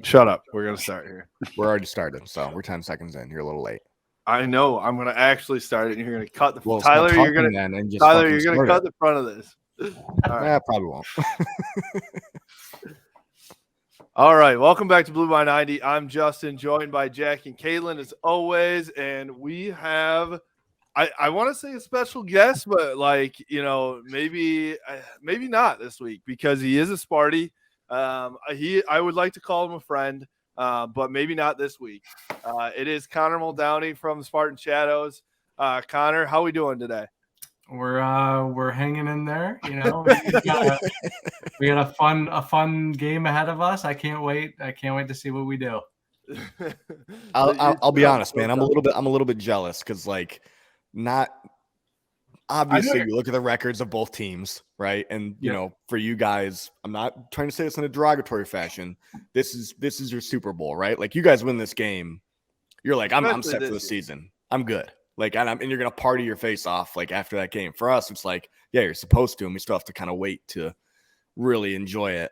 Shut up. We're gonna start here. We're already started, so we're 10 seconds in. You're a little late. I know. I'm gonna actually start it, and you're gonna cut the Well, Tyler. stop You're gonna talking then and just Tyler. fucking You're gonna start cut it. the front of this. All right. Probably won't. All right. Welcome back to Blue by 90. I'm Justin, joined by Jack and Caitlin as always, and we have. I want to say a special guest, but maybe not this week because he is a Sparty. I would like to call him a friend, but maybe not this week. It is Connor Muldowney from Spartan Shadows. Connor, how are we doing today? We're hanging in there. We got a fun game ahead of us. I can't wait to see what we do. I'll be honest, man. I'm a little bit jealous because not obviously you look at the records of both teams, right? And you know, for you guys, I'm not trying to say this in a derogatory fashion. This is your Super Bowl, right? Like you guys win this game, you're like, I'm set for the season. I'm good. And you're gonna party your face off after that game. For us, it's like, yeah, you're supposed to, and we still have to kind of wait to really enjoy it.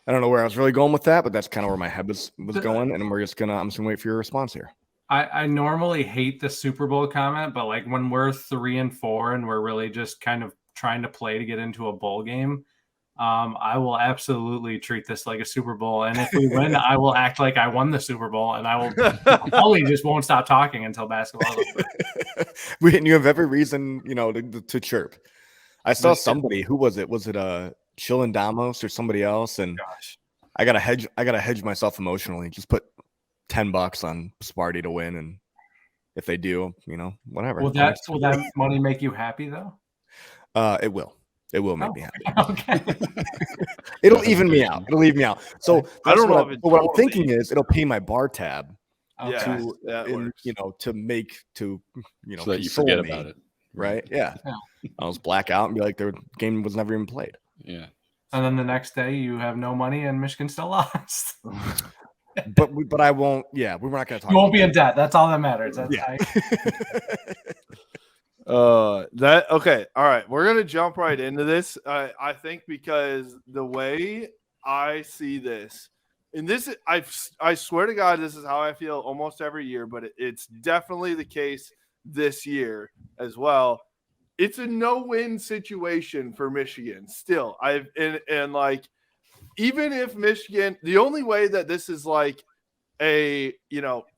I don't know where I was really going with that, but that's kind of where my head was going, and I'm just gonna wait for your response here. I normally hate the Super Bowl comment, but when we're 3-4 and we're really just kind of trying to play to get into a bowl game, I will absolutely treat this like a Super Bowl. And if we win, I will act like I won the Super Bowl, and I will probably just won't stop talking until basketball's over. And you have every reason, to chirp. I saw somebody. Who was it? Was it Chillin' Damos or somebody else? And gosh, I gotta hedge myself emotionally. Just put $10 on Sparty to win, and if they do, whatever. Will that money make you happy though? It will. It will make me happy. Okay. It'll even me out. It'll leave me out. So I don't know. What I'm thinking is it'll pay my bar tab. Okay. to so that you forget about it, right? Yeah. I'll just black out and be like, the game was never even played. Yeah. And then the next day you have no money and Michigan still lost. But I won't. Yeah, we're not going to talk. You won't be in debt. That's all that matters. That's Okay. All right. We're gonna jump right into this. I think because the way I see this, and this, I swear to God, this is how I feel almost every year, but it's definitely the case this year as well. It's a no-win situation for Michigan. Still, even if Michigan, the only way that this is a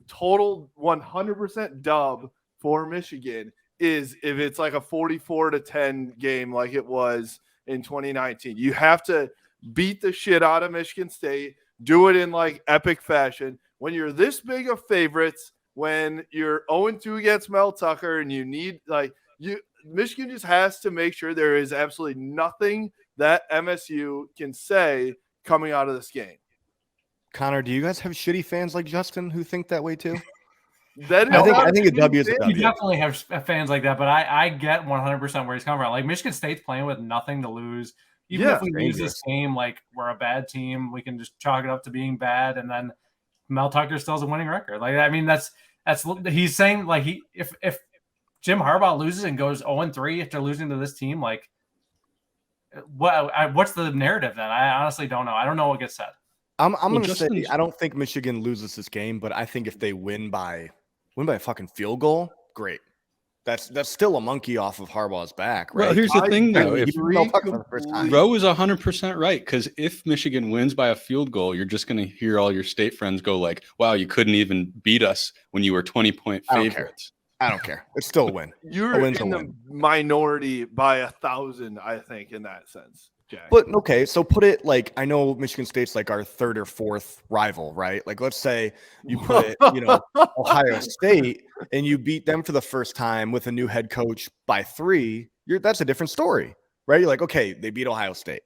total 100% dub for Michigan is if it's a 44-10 game like it was in 2019. You have to beat the shit out of Michigan State, do it in epic fashion. When you're this big of favorites, when you're 0-2 against Mel Tucker, and you need Michigan just has to make sure there is absolutely nothing that MSU can say coming out of this game. Connor, do you guys have shitty fans like Justin who think that way too? I think a W is a W. You definitely have fans like that, but I get 100% where he's coming from. Michigan State's playing with nothing to lose. Even if we lose this game, we're a bad team, we can just chalk it up to being bad, and then Mel Tucker still has a winning record. That's he's saying if Jim Harbaugh loses and goes 0-3 after losing to this team, what's the narrative then? I honestly don't know. I don't know what gets said. I'm going to say I don't think Michigan loses this game, but I think if they win by a fucking field goal, great. That's still a monkey off of Harbaugh's back, right? Well, here's the thing, though. Roe is 100% right, because if Michigan wins by a field goal, you're just going to hear all your state friends go wow, you couldn't even beat us when you were 20-point favorites. I don't care. It's still a win. You're in the minority by 1,000, I think, in that sense. Jack. But okay, so put it I know Michigan State's our third or fourth rival, right? Let's say you put it, Ohio State, and you beat them for the first time with a new head coach by 3. That's a different story, right? You're okay, they beat Ohio State,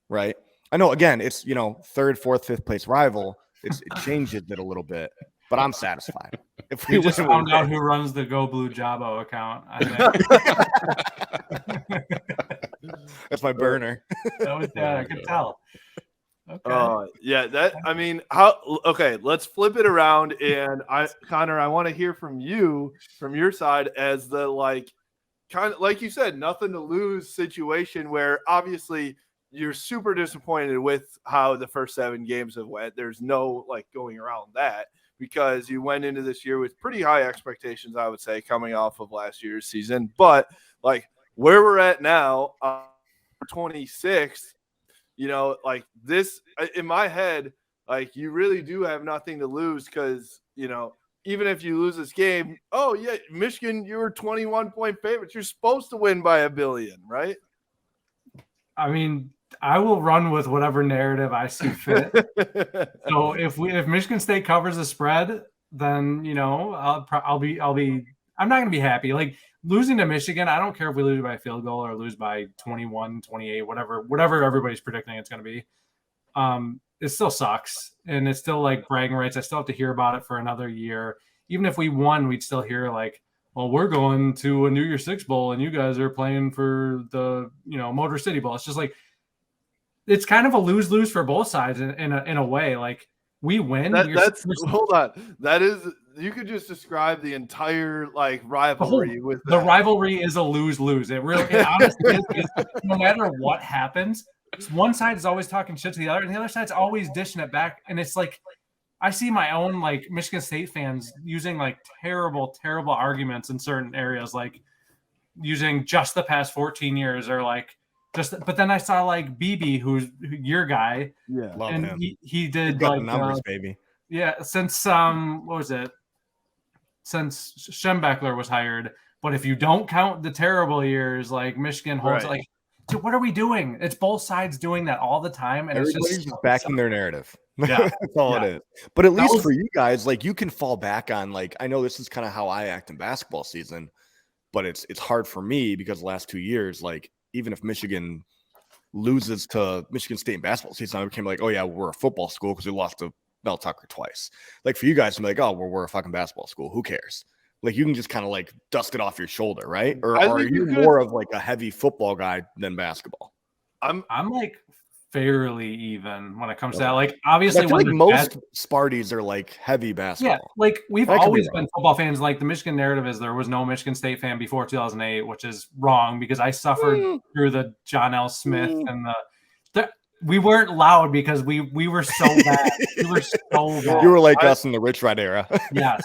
right? I know, again, it's third, fourth, fifth place rival. It changes it a little bit, but I'm satisfied. If we just found out who runs the Go Blue Jabo account, I think. That's my burner. That was I could tell. Okay. Let's flip it around, and Connor, I want to hear from you, from your side, as the kind of like you said, nothing to lose situation where obviously you're super disappointed with how the first 7 games have went. There's no like going around that, because you went into this year with pretty high expectations, I would say, coming off of last year's season. But like where we're at now, 26th, like this in my head, like you really do have nothing to lose, because even if you lose this game, oh yeah, Michigan, you were 21-point favorites. You're supposed to win by 1 billion, right? I mean, I will run with whatever narrative I see fit. So if Michigan State covers the spread, then I'm not going to be happy. Like losing to Michigan, I don't care if we lose by a field goal or lose by 21, 28, whatever everybody's predicting it's going to be. It still sucks, and it's still like bragging rights. I still have to hear about it for another year. Even if we won, we'd still hear like, well, we're going to a New Year's Six Bowl and you guys are playing for the, Motor City Bowl. It's just like, it's kind of a lose-lose for both sides in a way. Like we win. Hold on. That is, you could just describe the entire like rivalry with that. The rivalry is a lose-lose. It honestly is. No matter what happens, one side is always talking shit to the other, and the other side's always dishing it back. And it's like, I see my own like Michigan State fans using like terrible, terrible arguments in certain areas, like using just the past 14 years or like but then I saw like BB, who's your guy. Yeah. Love and him. He did got like the numbers, baby. Yeah. Since what was it? Since Schembechler was hired. But if you don't count the terrible years, like Michigan holds right. like, so what are we doing? It's both sides doing that all the time. And everybody's just backing their narrative. Yeah. That's all it is. But at least for you guys, like you can fall back on, like, I know this is kind of how I act in basketball season, but it's hard for me because the last 2 years, like even if Michigan loses to Michigan State in basketball season, I became like, oh yeah, we're a football school because we lost to Mel Tucker twice. Like for you guys to be like, oh, we're a fucking basketball school. Who cares? Like you can just kind of like dust it off your shoulder, right? Or are you more of like a heavy football guy than basketball? I'm like fairly even when it comes to that. Like obviously, I feel like most Sparties are like heavy basketball. Yeah, like we've always been football fans. Like the Michigan narrative is there was no Michigan State fan before 2008, which is wrong because I suffered through the John L. Smith and the we weren't loud because we were so bad. We were so bad. You were like us in the Rich Rod era. Yes.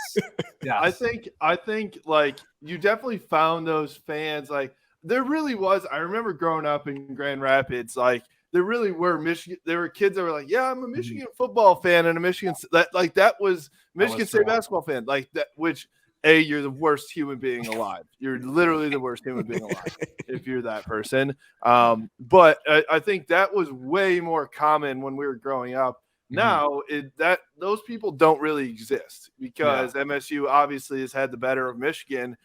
I think like you definitely found those fans. Like there really was. I remember growing up in Grand Rapids, like there really were Michigan. There were kids that were like, "Yeah, I'm a Michigan football fan and a Michigan that was Michigan State basketball fan." Like that, which you're the worst human being alive. You're literally the worst human being alive if you're that person. But I think that was way more common when we were growing up. Now those people don't really exist because MSU obviously has had the better of Michigan,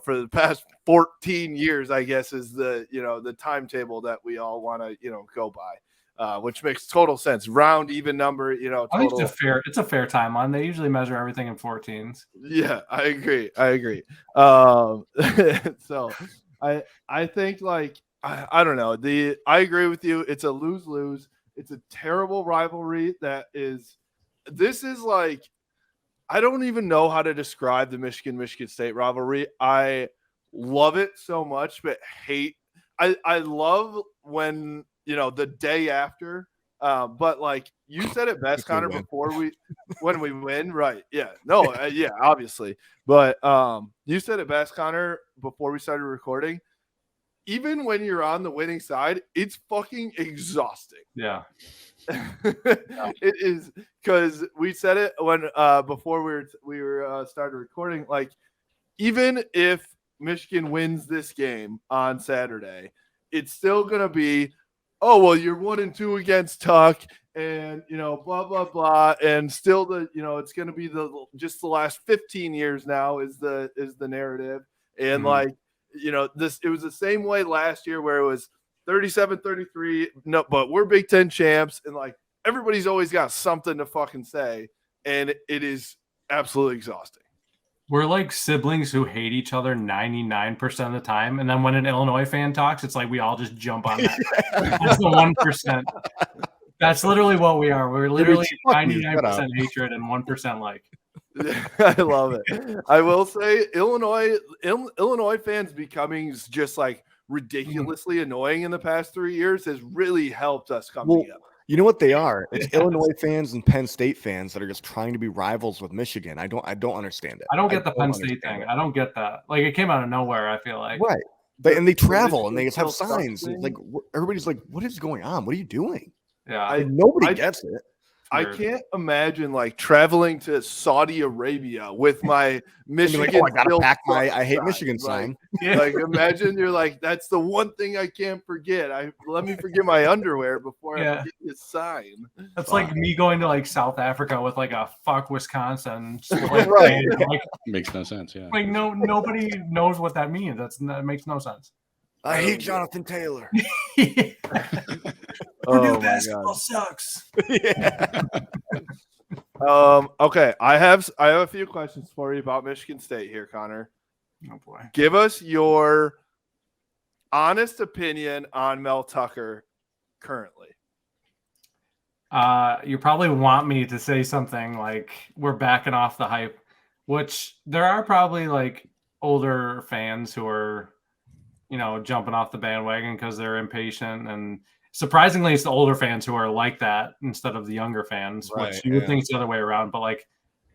for the past 14 years, I guess is the timetable that we all want to, go by, which makes total sense. Round, even number, total. I think it's a fair timeline. They usually measure everything in 14s. Yeah, I agree. So I think like, I don't know. I agree with you. It's a lose-lose. It's a terrible rivalry this is like, I don't even know how to describe the Michigan State rivalry. I love it so much, but I love when, the day after, but like you said it best, Connor, when we win, right? Yeah, no, yeah, obviously. But you said it best, Connor, before we started recording. Even when you're on the winning side, it's fucking exhausting. Yeah. It is, because we said it when before we were started recording. Like, even if Michigan wins this game on Saturday, it's still gonna be, oh well, you're 1-2 against Tuck, and blah blah blah, and still it's gonna be just the last 15 years now is the narrative, and like. It was the same way last year where it was 37-33. No, but we're Big Ten champs, and like everybody's always got something to fucking say, and it is absolutely exhausting. We're like siblings who hate each other 99% of the time, and then when an Illinois fan talks, it's like we all just jump on that. That's the 1%. That's literally what we are. We're literally 99% hatred and 1% like. I love it. I will say Illinois fans becoming just like ridiculously annoying in the past 3 years has really helped us come together. You know what they are? It's Illinois fans and Penn State fans that are just trying to be rivals with Michigan. I don't understand it. I don't get the Penn State thing. I don't get that. Like, it came out of nowhere, I feel like. Right. And they travel and they just have signs. Like, everybody's like, what is going on? What are you doing? Yeah. Nobody gets it. I can't imagine like traveling to Saudi Arabia with my Michigan. Like, I gotta pack my I hate Michigan sign. Like imagine you're like, that's the one thing I can't forget. Let me forget my underwear before I forget this sign. That's like me going to like South Africa with like a fuck Wisconsin. Right. Like, makes no sense. Yeah. Like nobody knows what that means. That makes no sense. I hate Jonathan Taylor. Purdue basketball sucks. Yeah. Okay, I have a few questions for you about Michigan State here, Connor. Oh boy. Give us your honest opinion on Mel Tucker currently. You probably want me to say something like we're backing off the hype, which there are probably like older fans who are, jumping off the bandwagon because they're impatient. And surprisingly, it's the older fans who are like that instead of the younger fans, which you would think it's the other way around. But like,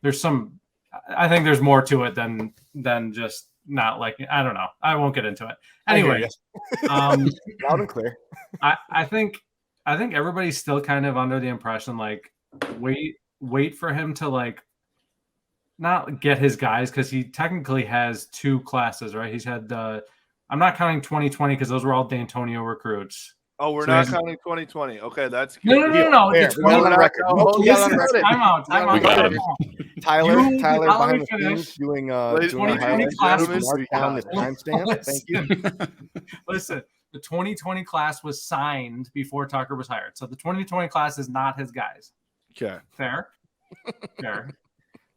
I think there's more to it than just not like, I don't know. I won't get into it. Anyway, loud and clear. I think everybody's still kind of under the impression, like, wait for him to like not get his guys, because he technically has 2 classes, right? He's had I'm not counting 2020 because those were all D'Antonio recruits. Oh, we're not counting 2020. Okay, that's good. No. Time out. Tyler behind the scenes doing 2020 class was down the timestamp. Thank you. Listen, the 2020 class was signed before Tucker was hired, so the 2020 class is not his guys. Okay, fair.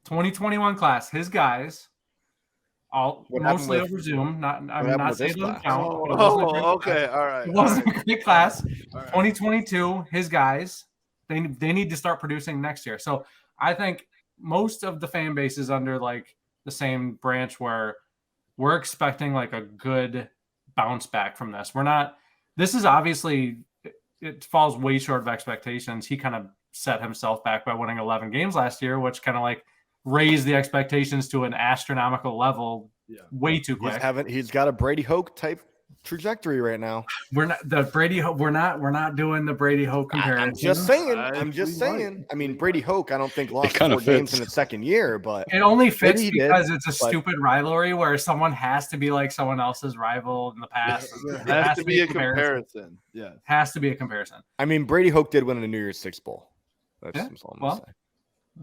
2021 class, his guys. Mostly over Zoom. I'm not saying it doesn't count. Okay, all right. It wasn't a great class. Right. 2022, his guys, they need to start producing next year. So I think most of the fan base is under like the same branch where we're expecting like a good bounce back from this. This is obviously, it falls way short of expectations. He kind of set himself back by winning 11 games last year, which kind of like raise the expectations to an astronomical level way too quick. He's got a Brady Hoke type trajectory right now. We're not doing the Brady Hoke comparison. I'm just saying. I mean, Brady Hoke, I don't think lost 4 games in the second year, but it only fits because it's a stupid rivalry where someone has to be like someone else's rival in the past. It has to be a comparison. Yeah, has to be a comparison. I mean, Brady Hoke did win a New Year's Six bowl. That's all I'm gonna say.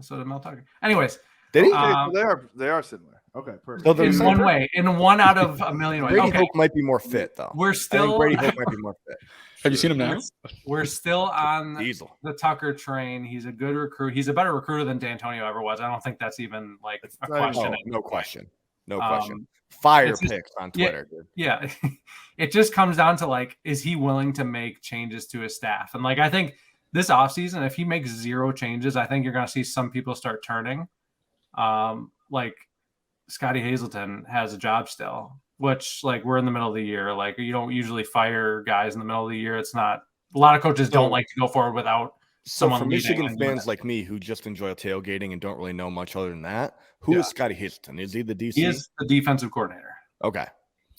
So did Mel Tucker. Anyways, did he? They are similar. Okay, perfect. So in one way, in 1 out of a million ways. Brady Hoke might be more fit, though. Brady Hoke might be more fit. Have you seen him now? We're still on the Tucker train. He's a good recruit. He's a better recruiter than D'Antonio ever was. I don't think that's even like a question. No question. Fire picks on Twitter, dude. Yeah. It just comes down to like, is he willing to make changes to his staff? And like, I think this offseason, if he makes 0 changes, I think you're going to see some people start turning. Like Scotty Hazelton has a job still, which like we're in the middle of the year. Like you don't usually fire guys in the middle of the year. It's not, a lot of coaches don't like to go forward without someone. For Michigan fans like me who just enjoy tailgating and don't really know much other than that, who is Scotty Hazelton? Is he the DC? He is the defensive coordinator. Okay.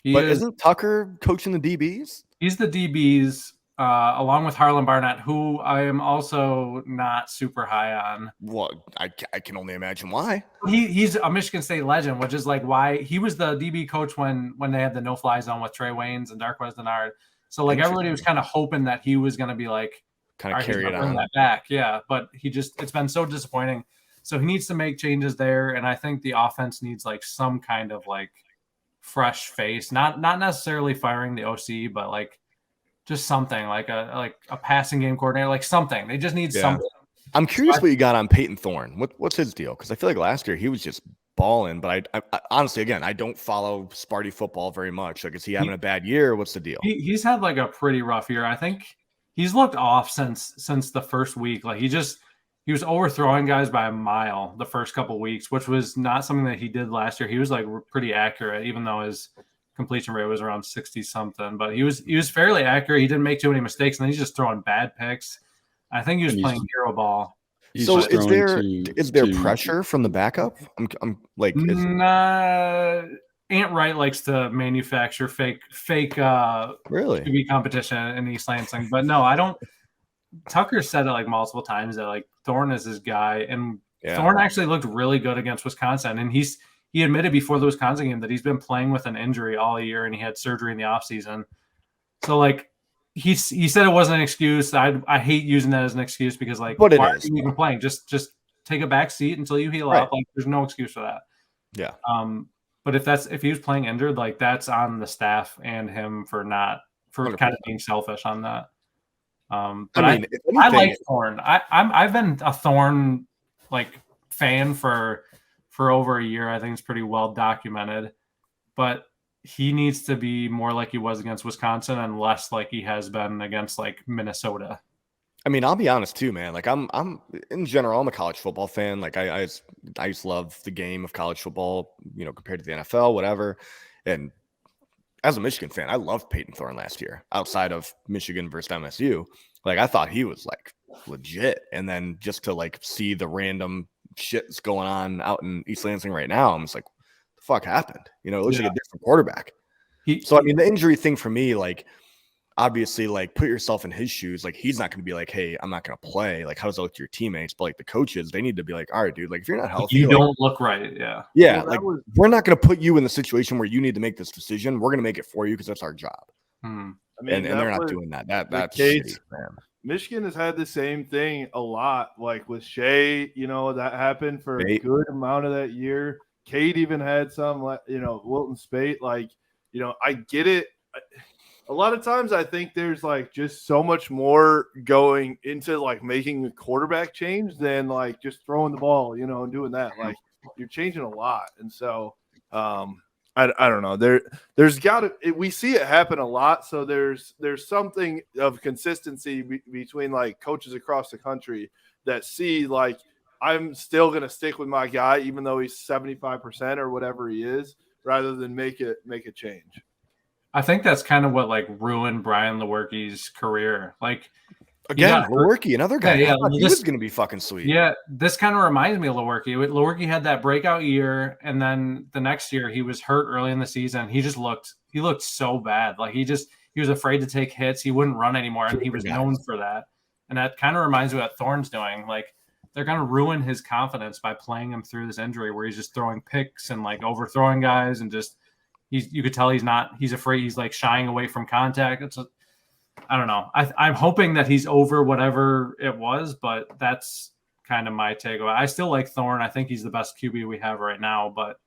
Isn't Tucker coaching the DBs? He's the DBs. Along with Harlan Barnett, who I am also not super high on. Well, I can only imagine why. He's a Michigan State legend, which is like why he was the DB coach when they had the no-fly zone with Trey Waynes and Darqueze Dennard. So like everybody was kind of hoping that he was going to be like kind of carry it on that back, But it's been so disappointing. So he needs to make changes there, and I think the offense needs like some kind of like fresh face, not necessarily firing the OC, but like. Just something like a passing game coordinator, like something. They just need something. I'm curious what you got on Peyton Thorne. What's his deal? Because I feel like last year he was just balling. But I honestly, again, I don't follow Sparty football very much. Like, is he having a bad year? What's the deal? He's had like a pretty rough year. I think he's looked off since the first week. Like he was overthrowing guys by a mile the first couple of weeks, which was not something that he did last year. He was like pretty accurate, even though his completion rate was around 60 something, but he was fairly accurate. He didn't make too many mistakes, and then he's just throwing bad picks. I think he was playing hero ball. So is there pressure from the backup? I'm like, Ant Wright likes to manufacture fake really QB competition in East Lansing, but no, I don't. Tucker said it like multiple times that like Thorne is his guy, and Thorne actually looked really good against Wisconsin, and he admitted before the Wisconsin game that he's been playing with an injury all year, and he had surgery in the offseason. So like he said it wasn't an excuse. I hate using that as an excuse because like but why are you even playing? Just take a back seat until you heal up. Like there's no excuse for that. Yeah. But if he was playing injured, like that's on the staff and him for 100%. Kind of being selfish on that. But I like Thorne. I've been a Thorne like fan for over a year. I think it's pretty well documented, but he needs to be more like he was against Wisconsin and less like he has been against like Minnesota. I mean, I'll be honest too, man. Like I'm in general, I'm a college football fan. Like I just love the game of college football, you know, compared to the NFL, whatever. And as a Michigan fan, I loved Peyton Thorne last year outside of Michigan versus MSU. Like I thought he was like legit. And then just to like see the random shit that's going on out in East Lansing right now, I'm just like, what the fuck happened? You know, it looks like a different quarterback. So, I mean, the injury thing for me, like, obviously, like, put yourself in his shoes. Like, he's not going to be like, hey, I'm not going to play. Like, how does that look to your teammates? But, like, the coaches, they need to be like, all right, dude, like, if you're not healthy. You don't look right. Yeah. Yeah. Well, like, we're not going to put you in the situation where you need to make this decision. We're going to make it for you because that's our job. I mean, and they're not doing that. That's shitty, man. Michigan has had the same thing a lot. Like, with Shea, you know, that happened for a good amount of that year. Cade even had some, you know, Wilton Spate. Like, you know, I get it. A lot of times I think there's like just so much more going into like making a quarterback change than like just throwing the ball, you know, and doing that. Like you're changing a lot. And so I don't know. There's got to, we see it happen a lot. So there's something of consistency between like coaches across the country that see like, I'm still going to stick with my guy, even though he's 75% or whatever he is, rather than make a change. I think that's kind of what like ruined Brian Lewerke's career. Like again, Lewerke, another guy. Yeah, he was going to be fucking sweet. Yeah, this kind of reminds me of Lewerke. Lewerke had that breakout year, and then the next year he was hurt early in the season. He looked so bad. Like he was afraid to take hits. He wouldn't run anymore, and he was known for that. And that kind of reminds me of what Thorne's doing. Like they're going to ruin his confidence by playing him through this injury where he's just throwing picks and like overthrowing guys and just you could tell he's afraid. He's like shying away from contact. I don't know. I'm hoping that he's over whatever it was, but that's kind of my takeaway. I still like Thorne. I think he's the best QB we have right now, but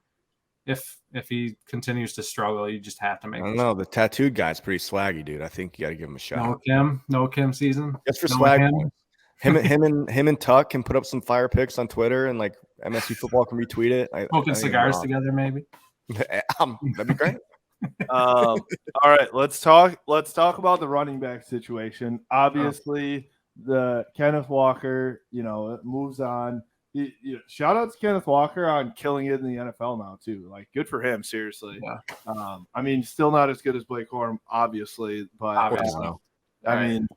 if he continues to struggle, you just have to make. I don't know. The tattooed guy's pretty swaggy, dude. I think you got to give him a shot. No Kim season. That's for swag. Him and Tuck can put up some fire pics on Twitter, and like MSU football can retweet it. Smoking cigars together, maybe. That'd be great. All right, let's talk about the running back situation. Obviously, the Kenneth Walker, you know, moves on. Shout out to Kenneth Walker on killing it in the NFL now too. Like, good for him, seriously. Yeah. I mean, still not as good as Blake Corum, obviously, but I mean,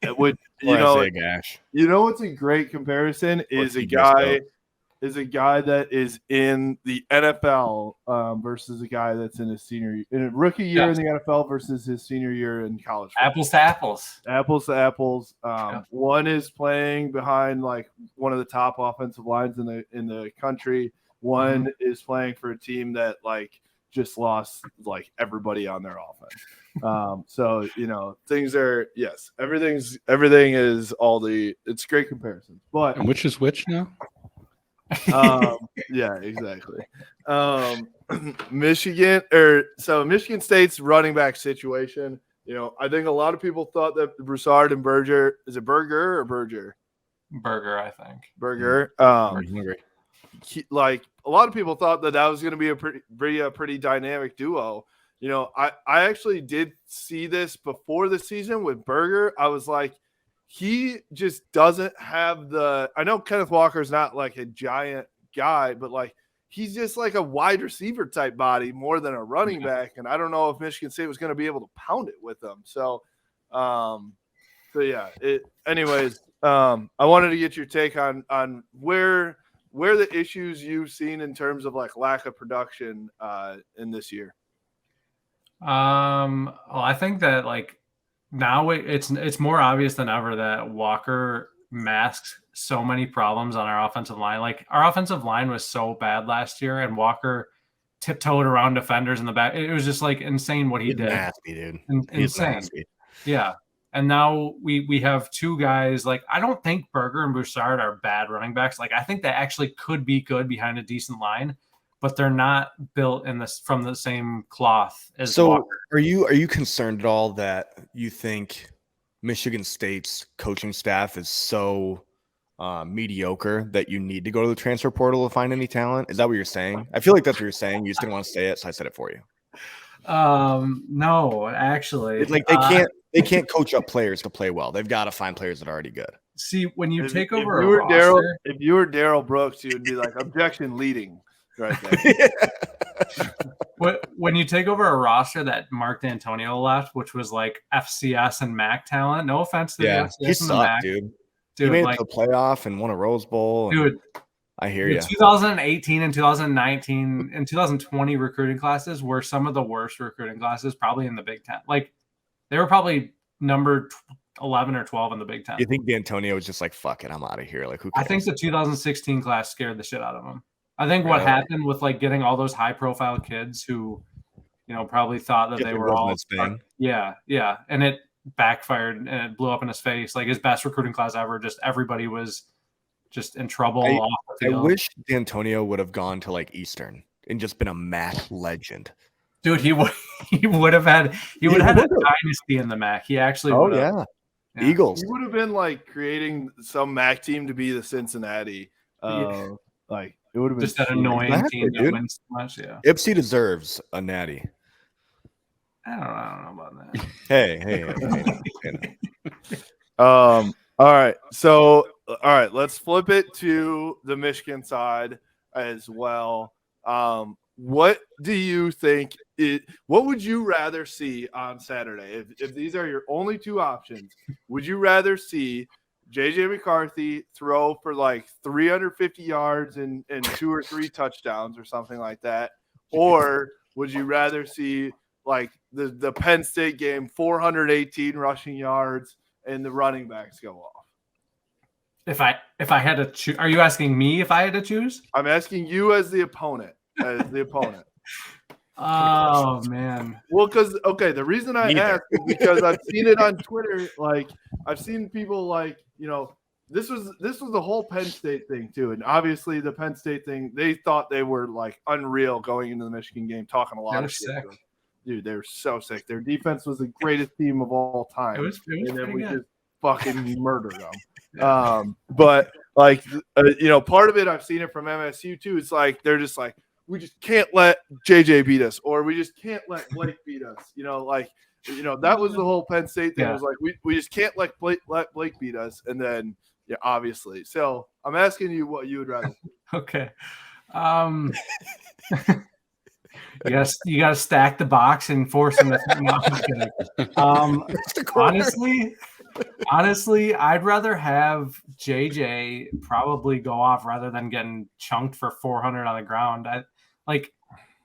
it would. You know, what's a great comparison is a guy that is in the NFL versus a guy that's in a rookie year in the NFL versus his senior year in college. Apples to apples. Apples to apples. One is playing behind like one of the top offensive lines in the country. One is playing for a team that like just lost like everybody on their offense. So you know things are everything is it's great comparisons. But and which is which now? Yeah, exactly. Michigan State's running back situation. You know, I think a lot of people thought that Broussard and Berger, is it Berger or Berger? Berger, I think. Berger. Like a lot of people thought that was going to be a pretty dynamic duo. You know, I actually did see this before the season with Berger. I was like, he just doesn't have I know Kenneth Walker's not like a giant guy, but like he's just like a wide receiver type body more than a running back. And I don't know if Michigan State was going to be able to pound it with them. So, yeah, anyways, I wanted to get your take on where the issues you've seen in terms of like lack of production in this year. Well, I think that like now it's more obvious than ever that Walker masks so many problems on our offensive line. Like our offensive line was so bad last year, and Walker tiptoed around defenders in the back. It was just like insane what he did. Nasty, dude. Insane. Nasty. Yeah. And now we have two guys. Like I don't think Berger and Broussard are bad running backs. Like I think they actually could be good behind a decent line, but they're not built from the same cloth as Walker. Are you concerned at all that you think Michigan State's coaching staff is so mediocre that you need to go to the transfer portal to find any talent? Is that what you're saying? I feel like that's what you're saying. You just didn't want to say it, so I said it for you. No, actually, it's like they can't coach up players to play well. They've got to find players that are already good. See, when you take if over you were Daryl Brooks, you would be like objection leading right there. When you take over a roster that Mark D'Antonio left, which was like FCS and MAC talent. No offense to the FCS he sucked, MAC. dude. He made it to the playoff and won a Rose Bowl. Dude, I hear you. 2018 and 2019 and 2020 recruiting classes were some of the worst recruiting classes probably in the Big Ten. Like they were probably number 11 or 12 in the Big Ten. You think D'Antonio was just like, fuck it, I'm out of here? Like who cares? I think the 2016 class scared the shit out of him. I think what happened with like getting all those high profile kids who, probably thought that they were all yeah. And it backfired and it blew up in his face. Like his best recruiting class ever. Just everybody was just in trouble off the field. I wish D'Antonio would have gone to like Eastern and just been a MAC legend. Dude, he would have had a dynasty in the MAC. He actually would have. Yeah. Eagles. He would have been like creating some MAC team to be the Cincinnati. Like it would have been just an annoying team that wins so much. Yeah. Ipsy deserves a natty. I don't know about that. Hey. All right. So, all right, let's flip it to the Michigan side as well. What do you think what would you rather see on Saturday? If these are your only two options, would you rather see JJ McCarthy throw for like 350 yards and 2 or 3 touchdowns or something like that? Or would you rather see like the Penn State game, 418 rushing yards and the running backs go off? If I had to choose, are you asking me if I had to choose? I'm asking you as the opponent. Oh man. Well, the reason I asked is because I've seen it on Twitter. Like I've seen people like, this was the whole Penn State thing too. And obviously the Penn State thing, they thought they were like unreal going into the Michigan game, talking a lot of shit. Dude, they were so sick. Their defense was the greatest team of all time. It was and then we good. just fucking murdered them. But like, part of it, I've seen it from MSU too. It's like, they're just like, we just can't let JJ beat us, or we just can't let Blake beat us. That was the whole Penn State thing. Yeah. It was like, we just can't let Blake beat us. And then, yeah, obviously. So I'm asking you what you would rather. Okay. You got to stack the box and force him to. Honestly, I'd rather have JJ probably go off rather than getting chunked for 400 on the ground.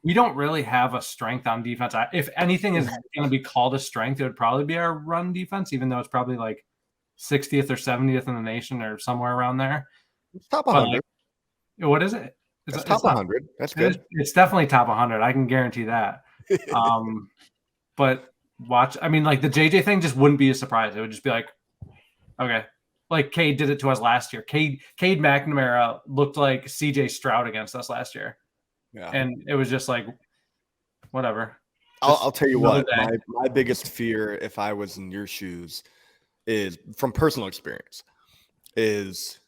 We don't really have a strength on defense. If anything is going to be called a strength, it would probably be our run defense, even though it's probably like 60th or 70th in the nation or somewhere around there. It's top 100. What is it? It's top 100. That's good. It's definitely top 100. I can guarantee that. But watch. I mean, like the JJ thing just wouldn't be a surprise. It would just be like, okay, like Cade did it to us last year. Cade McNamara looked like CJ Stroud against us last year. Yeah. And it was just like, whatever. I'll tell you what, my biggest fear, if I was in your shoes, is from personal experience, is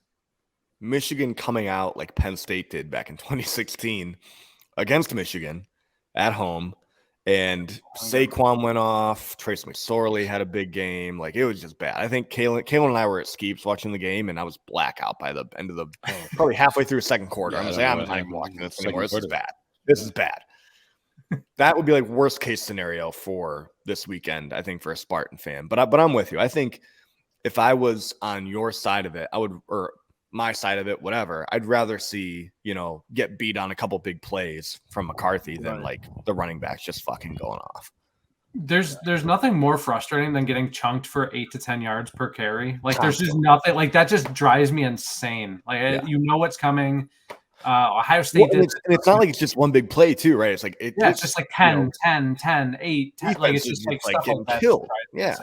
Michigan coming out like Penn State did back in 2016 against Michigan at home And Saquon went off. Trace McSorley had a big game. Like, it was just bad. I think Kalen and I were at Skeeps watching the game, and I was blackout by the end of the probably halfway through the second quarter. I'm not even watching this anymore. This is bad. This is bad. That would be like worst case scenario for this weekend, I think, for a Spartan fan. But I'm with you. I think if I was on your side of it, or my side of it, whatever, I'd rather see, get beat on a couple big plays from McCarthy than like the running backs just fucking going off. There's nothing more frustrating than getting chunked for 8 to 10 yards per carry. Like there's just nothing like that just drives me insane. Like what's coming. Ohio State did. And it's not like it's just one big play too, right? It's like it's just like 10, 10, 10, 8, 10. Like it's just like stuff getting killed. Yeah.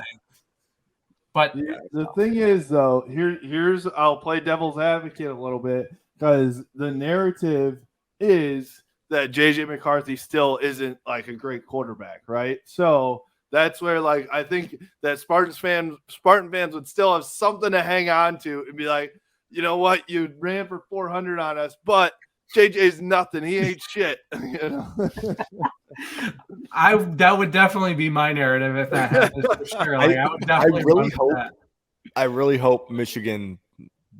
But the thing is, though, here's I'll play devil's advocate a little bit, because the narrative is that JJ McCarthy still isn't like a great quarterback, right? So that's where, like, I think that Spartan fans would still have something to hang on to and be like, you know what, you ran for 400 on us, but JJ's nothing. He ain't shit. That would definitely be my narrative if that happens for sure. Like, I would definitely I really hope Michigan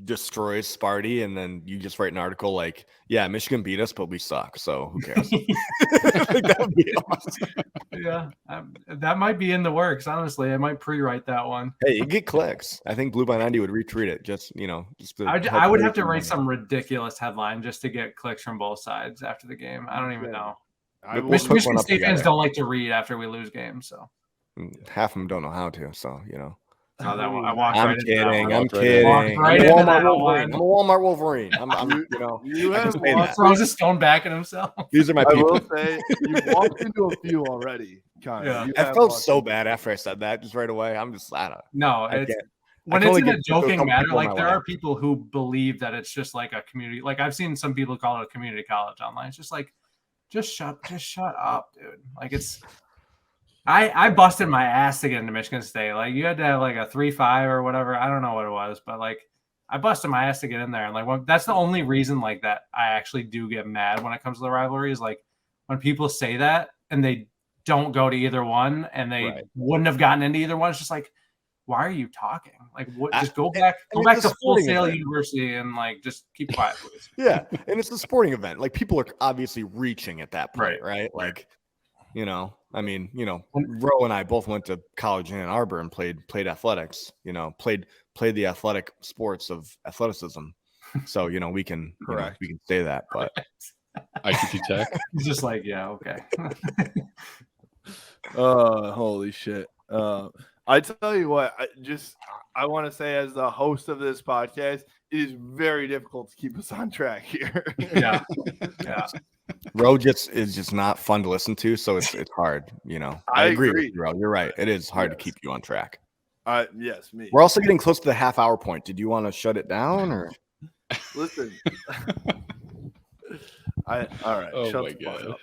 destroys Sparty, and then you just write an article like, yeah, Michigan beat us, but we suck, so who cares? I think that would be awesome. Yeah, that might be in the works, honestly. I might pre-write that one. Hey, you get clicks. I think Blue by 90 would retweet it. I would have to write some ridiculous headline just to get clicks from both sides after the game. I don't even know. Michigan State fans don't like to read after we lose games, so half of them don't know how to. So Oh, that one. I walked I'm right kidding. into that one. I'm kidding. Right I'm into a Walmart Wolverine. You have throws a stone back at himself. These are my people. I will say you've walked into a few already. Yeah. I felt so bad after I said that just right away. I'm just I don't. No, when it's in a joking manner, like there are people who believe that it's just like a community. Like I've seen some people call it a community college online. It's just like, just shut up, dude. Like it's. I busted my ass to get into Michigan State. Like you had to have like a 3.5 or whatever. I don't know what it was, but like I busted my ass to get in there. And like that's the only reason like that I actually do get mad when it comes to the rivalry is like when people say that and they don't go to either one and they wouldn't have gotten into either one. It's just like, why are you talking? Like what? Just go back to Full Sail University and like just keep quiet, please. Yeah, and it's a sporting event. Like people are obviously reaching at that point, right? Like. Ro and I both went to college in Ann Arbor and played athletics, played the athletic sports of athleticism. So, we can we can say that, but ITT Tech. He's just like, yeah, okay. Holy shit. I tell you what, I want to say as the host of this podcast, it is very difficult to keep us on track here. Yeah. Ro is just not fun to listen to, so it's hard, I agree with you, Ro. You're right. It is hard to keep you on track. Yes, me. We're also getting close to the half-hour point. Did you want to shut it down or? Listen. All right. Oh shut my the fuck god. up.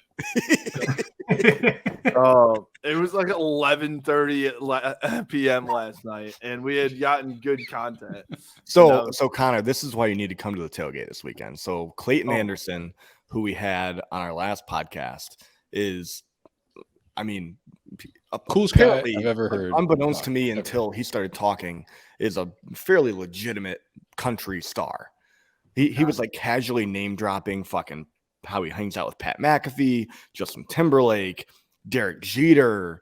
It was like 11:30 p.m. last night, and we had gotten good content. So Connor, this is why you need to come to the tailgate this weekend. So Clayton Anderson, who we had on our last podcast, is, coolest guy I've ever heard. Unbeknownst to me until he started talking, is a fairly legitimate country star. He was like casually name dropping fucking how he hangs out with Pat McAfee, Justin Timberlake, Derek Jeter,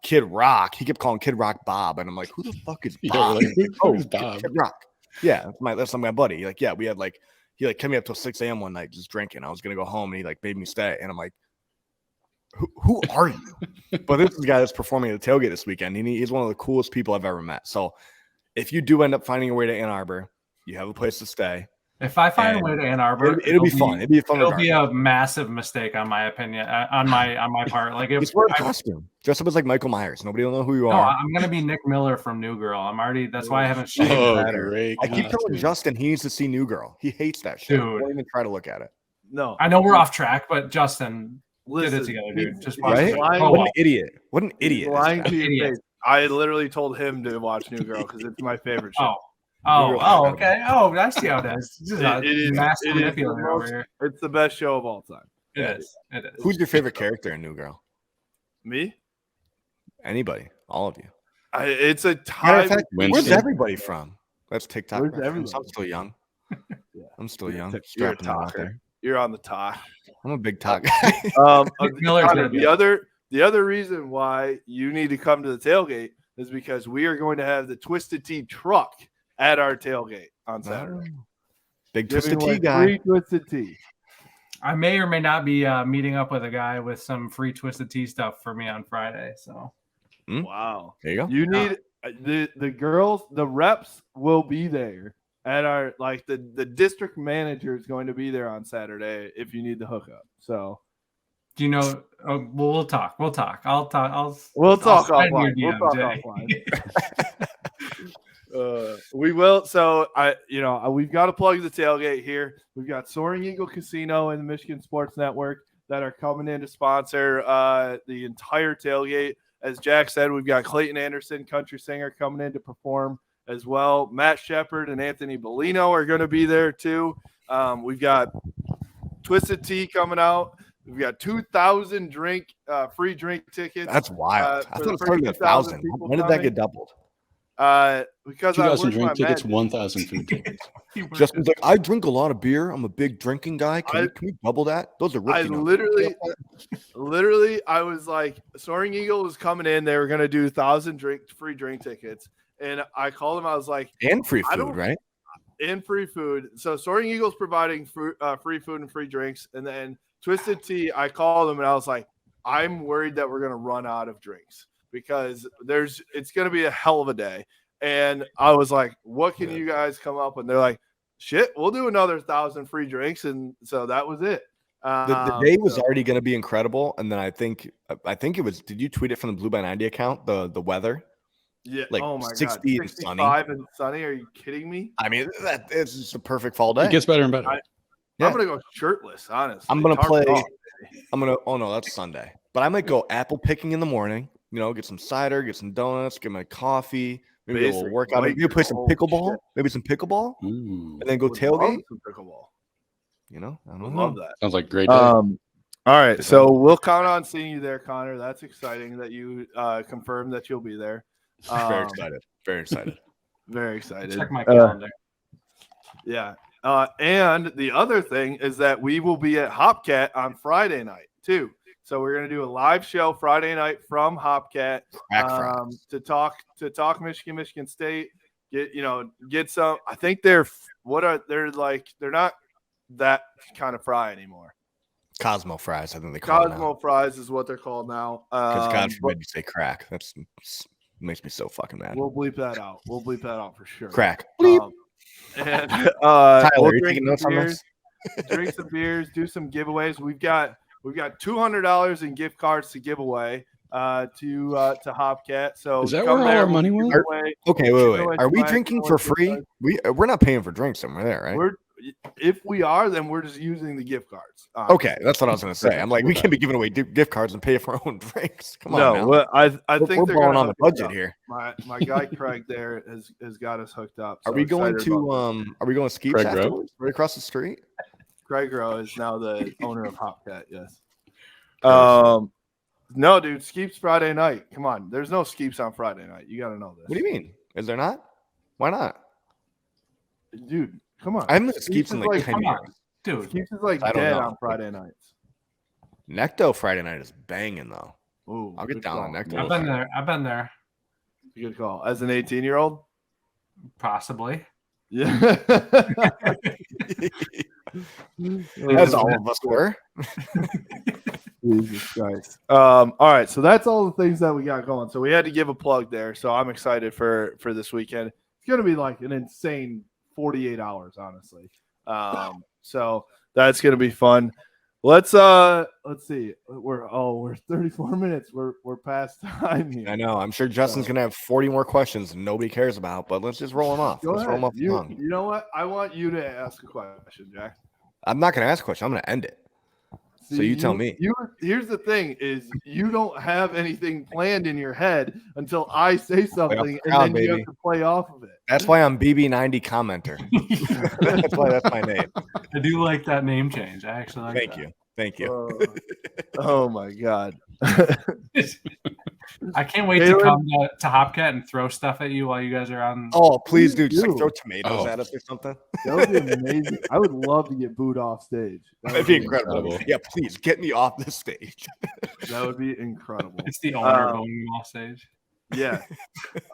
Kid Rock. He kept calling Kid Rock Bob, and I'm like, who the fuck is Bob? Who's Bob? Kid Rock. Yeah, that's my buddy. Like, yeah, we had like he like kept me up till 6 a.m. one night just drinking. I was gonna go home, and he like made me stay, and I'm like, who are you? But this is the guy that's performing at the tailgate this weekend. He's one of the coolest people I've ever met. So if you do end up finding your way to Ann Arbor, you have a place to stay. If I find a way to Ann Arbor, it'll be fun. It'll be fun. It'll be a massive mistake on my opinion, on my part. Like if wear a costume, dress up as like Michael Myers. Nobody will know who you are. No, I'm gonna be Nick Miller from New Girl. I'm already. That's why I haven't shaved. I keep telling Justin he needs to see New Girl. He hates that shit. Dude. Don't even try to look at it. No, I know we're off track, but Justin, get it together, dude. Just watch right? What an idiot! What an idiot! Lying to your face. I literally told him to watch New Girl because it's my favorite show. Okay. Oh, I see how it is. It's the best show of all time. It is. Who's your favorite character in New Girl? Me? Anybody, all of you. It's a Matter of time. fact, where's everybody from? That's TikTok. Where's reference. everybody? I'm still young. Yeah. I'm still young. You're a Strapping it out talker. there. You're on the talk. I'm a big talk guy. The other reason why you need to come to the tailgate is because we are going to have the Twisted Tea truck at our tailgate on Saturday. Big Twisted Tea guy. Free Twisted Tea. I may or may not be meeting up with a guy with some free Twisted Tea stuff for me on Friday. So, wow, there you go. You need the girls. The reps will be there at our the district manager is going to be there on Saturday if you need the hookup. So, do you know? We'll talk. We'll talk. We'll talk offline. We'll talk offline. We will. So we've got to plug the tailgate here. We've got Soaring Eagle Casino and the Michigan Sports Network that are coming in to sponsor the entire tailgate. As Jack said, we've got Clayton Anderson, country singer, coming in to perform as well. Matt Shepard and Anthony Bellino are going to be there too. We've got Twisted Tea coming out. We've got 2,000 free drink tickets. That's wild. I thought it started at 1,000. When did that get doubled? Because 2,000 drink tickets, 1,000 food tickets. Justin's like, I drink a lot of beer. I'm a big drinking guy. Can we double that? Those are rookie numbers. Literally, I was like, Soaring Eagle was coming in. They were going to do 1,000 free drink tickets. And I called him. I was like, and free food, right? And free food. So Soaring Eagle's providing free food and free drinks. And then Twisted Tea, I called him and I was like, I'm worried that we're going to run out of drinks because it's going to be a hell of a day. And I was like, what can you guys come up with? They're like, shit, we'll do another 1,000 free drinks. And so that was it. The day was already going to be incredible. And then I think it was, did you tweet it from the Blue by 90 account? The weather? Yeah. Like oh my 60 God. and 65 and sunny. Are you kidding me? I mean, it's just a perfect fall day. It gets better and better. I'm going to go shirtless, honestly. I'm going to play. Oh no, that's Sunday. But I might go apple picking in the morning, get some cider, get some donuts, get my coffee, maybe a little workout. Maybe play some pickleball, and then go tailgate. Some pickleball. I don't love know. that. Sounds like a great day. All right, so we'll count on seeing you there, Connor. That's exciting that you confirmed that you'll be there. Very excited. Very excited. Very excited. Check my calendar. Yeah. And the other thing is that we will be at Hopcat on Friday night too. So we're going to do a live show Friday night from Hopcat to talk Michigan State. Get some. I think they're not that kind of fry anymore. Cosmo fries, I think they call Cosmo fries is what they're called now. Because God forbid you say crack. That's makes me so fucking mad. We'll bleep that out. We'll bleep that out for sure. Crack. Bleep. And Tyler, we'll you taking notes on this? Drink some beers, do some giveaways. We've got $200 in gift cards to give away to Hopcat. So is that where all our money went? Okay, wait. Are we drinking for free? We're not paying for drinks somewhere there, right? If we are, then we're just using the gift cards. Okay, that's what I was going to say. I'm like, we can't be giving away gift cards and pay for our own drinks. Come on, no. Well, I think we're they're going on the budget here. My guy Craig there has got us hooked up. So are we going to Skeeps afterwards? Right across the street? Craig Rowe is now the owner of Hopcat. Yes. No, dude, Skeeps Friday night. Come on, there's no Skeeps on Friday night. You got to know this. What do you mean? Is there not? Why not? Dude, come on. I haven't Skeeps in like 10 years. Dude, Skeeps is like dead on Friday nights. Necto Friday night is banging though. Ooh, I'll get down on Necto. I've been there. Good call. As an 18-year-old? Possibly. Yeah. As all of us were. Jesus Christ. All right, so that's all the things that we got going. So we had to give a plug there. So I'm excited for this weekend. It's going to be like an insane 48 hours, honestly. So that's going to be fun. Let's see. We're 34 minutes. We're past time here. I know. I'm sure Justin's going to have 40 more questions and nobody cares about, but let's just roll them off. Roll them off. You know what? I want you to ask a question, Jack. I'm not going to ask a question. I'm going to end it. So you tell me. Here's the thing: is you don't have anything planned in your head until I say something, and then you have to play off of it. That's why I'm BB90 commenter. That's my name. I do like that name change. I actually like Thank that. you. Thank you. Oh my God. I can't wait to come to Hopcat and throw stuff at you while you guys are on. Oh, please, dude. Just like throw tomatoes at us or something. That would be amazing. I would love to get booed off stage. That'd be incredible. Yeah, please get me off the stage. That would be incredible. It's the owner going off stage. Yeah.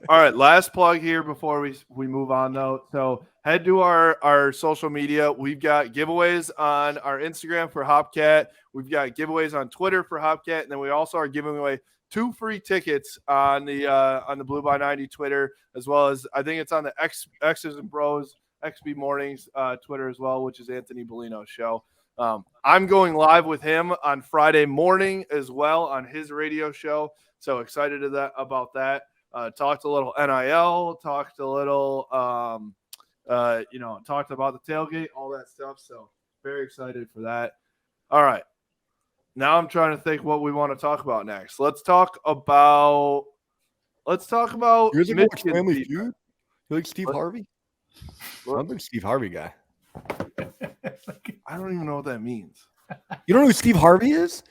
All right. Last plug here before we move on, though. So head to our social media. We've got giveaways on our Instagram for Hopcat. We've got giveaways on Twitter for Hopcat. And then we also are giving away 2 free tickets on the Blue by 90 Twitter, as well as I think it's on the X's and Bros XB Mornings Twitter as well, which is Anthony Bellino's show. I'm going live with him on Friday morning as well on his radio show. So excited about that. Talked a little NIL, talked a little, talked about the tailgate, all that stuff. So very excited for that. All right. Now I'm trying to think what we want to talk about next. Let's talk about Michigan Family Feud. You like Steve Harvey? I'm a big Steve Harvey guy. I don't even know what that means. You don't know who Steve Harvey is?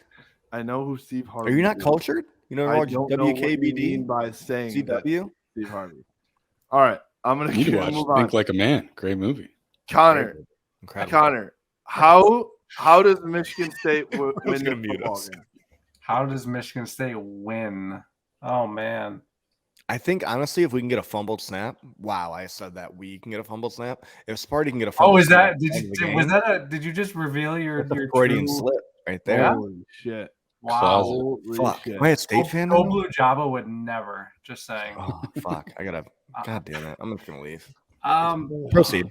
I know who Steve Harvey is. Are you not cultured? You know I don't know what you WKBD mean by saying CW? Steve Harvey. All right. I'm going to move on. Think Like a Man. Great movie. Connor. Incredible. Connor, how does Michigan State win the football game? How does Michigan State win? Oh, man. I think, honestly, if we can get a fumbled snap, wow, I said that we can get a fumbled snap. If Sparty can get a fumbled snap. Did you just reveal your Freudian slip right there? Holy shit. Wow. Fuck. Am I a State fan? Go Blue Java would never. Just saying. Oh, fuck. God damn it. I'm just going to leave. Proceed.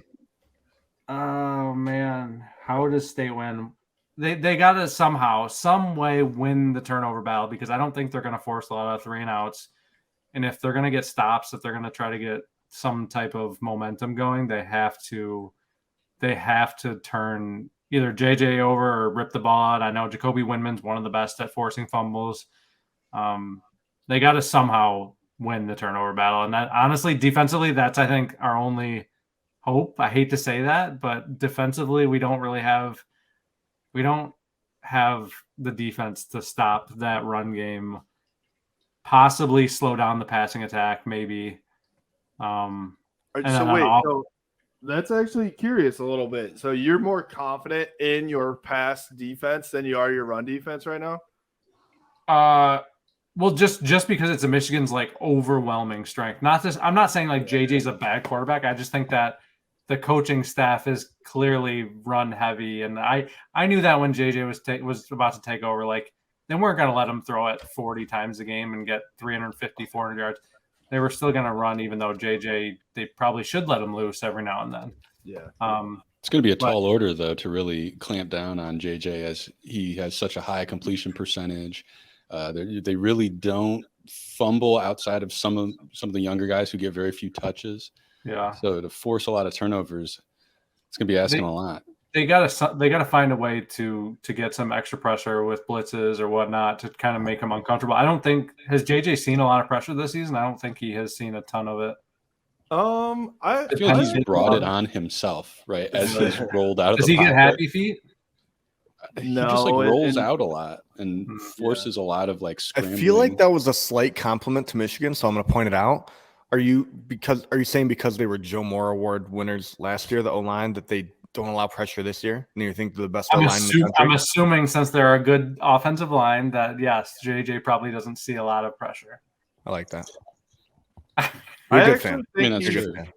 Oh, man. How does State win? They got to somehow, some way win the turnover battle because I don't think they're going to force a lot of 3 and outs. And if they're going to get stops, if they're going to try to get some type of momentum going, they have to turn either JJ over or rip the ball out. I know Jacoby Windman's one of the best at forcing fumbles. They got to somehow win the turnover battle. And that, honestly, defensively, that's, I think, our only hope. I hate to say that, but defensively, we don't have the defense to stop that run game. Possibly slow down the passing attack, maybe. So that's actually curious a little bit. So you're more confident in your pass defense than you are your run defense right now? Well, just because it's a Michigan's like overwhelming strength. I'm not saying like JJ's a bad quarterback. I just think that the coaching staff is clearly run heavy, and I knew that when JJ was about to take over, like. They weren't going to let him throw it 40 times a game and get 350, 400 yards. They were still going to run, even though JJ, they probably should let him loose every now and then. Yeah. It's going to be a tall order, though, to really clamp down on JJ as he has such a high completion percentage. They really don't fumble outside of some of the younger guys who get very few touches. Yeah. So to force a lot of turnovers, it's going to be asking a lot. They gotta find a way to get some extra pressure with blitzes or whatnot to kind of make them uncomfortable. I don't think has JJ seen a lot of pressure this season. I don't think he has seen a ton of it. I feel like he's brought it on himself, right? As he's rolled out of the pocket. Does he get happy feet? He just rolls out a lot and forces a lot of like scrambling. I feel like that was a slight compliment to Michigan, so I'm going to point it out. Are you saying because they were Joe Moore Award winners last year, the O-line, that they don't allow pressure this year? And you think they're the best O-line in the country? I'm assuming since they're a good offensive line that, yes, JJ probably doesn't see a lot of pressure. I like that. You're a good fan. That's a good fan.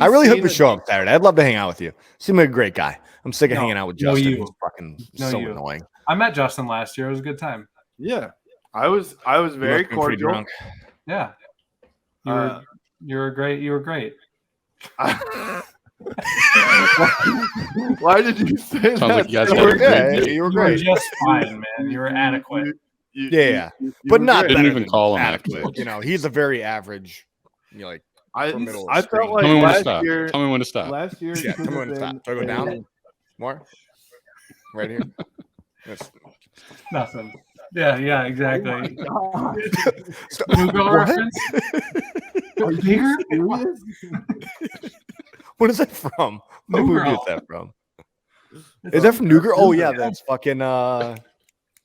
I really hope you show up Saturday. I'd love to hang out with you. Seem like a great guy. I'm sick of hanging out with Justin. He's fucking annoying. I met Justin last year. It was a good time. Yeah. I was very cordial. Yeah. You were great. Why did you say that? Like you were great. You were just fine, man. You were adequate. But not didn't even call him adequate. You know, he's a very average. I felt like last year. Tell me when to stop. Last year, tell me when to stop. Do I go down more? Right here. Nothing. Yeah, exactly. Oh Google reference. Are you serious? What is that from? What movie is that from? Is that from New Girl? Oh yeah, that's fucking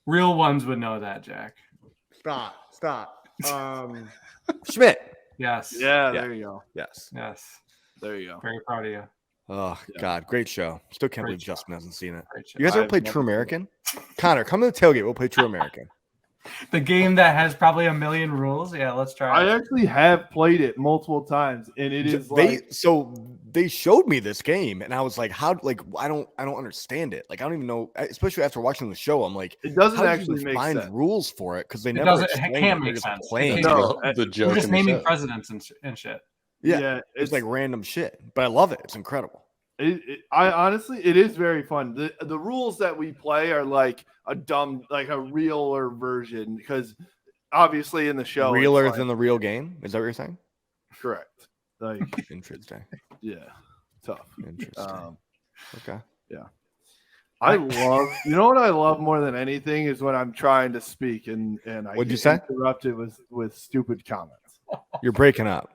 Real ones would know that, Jack. Stop. Schmidt. Yes. Yeah, Yeah. there you go. Yes. There you go. Very proud of you. Oh Yeah. God, great show. Still can't Great believe show. Justin hasn't seen it. Great show. You guys ever I've played never True seen it. American? Connor, come to the tailgate. We'll play True American. The game that has probably a million rules. Yeah, let's try I it. actually have played it multiple times, and it is They showed me this game, and I was like, how? Like, I don't understand it. Like, I don't even know. Especially after watching the show, I'm like, it doesn't how do you actually make find sense. rules for it because they It never doesn't. It explain can't They're make just sense. playing. No, the joke. We're just in the naming show. presidents and shit. Yeah, it's it's like random shit, but I love it. It's incredible. I honestly, it is very fun. The rules that we play are like a realer version because obviously in the show, it's Realer like- than the real game. Is that what you're saying? correct. Like, Interesting. yeah, tough. Interesting. Okay. I love, you know what I love more than anything is when I'm trying to speak and I What'd you get say? interrupted with stupid comments. You're breaking up.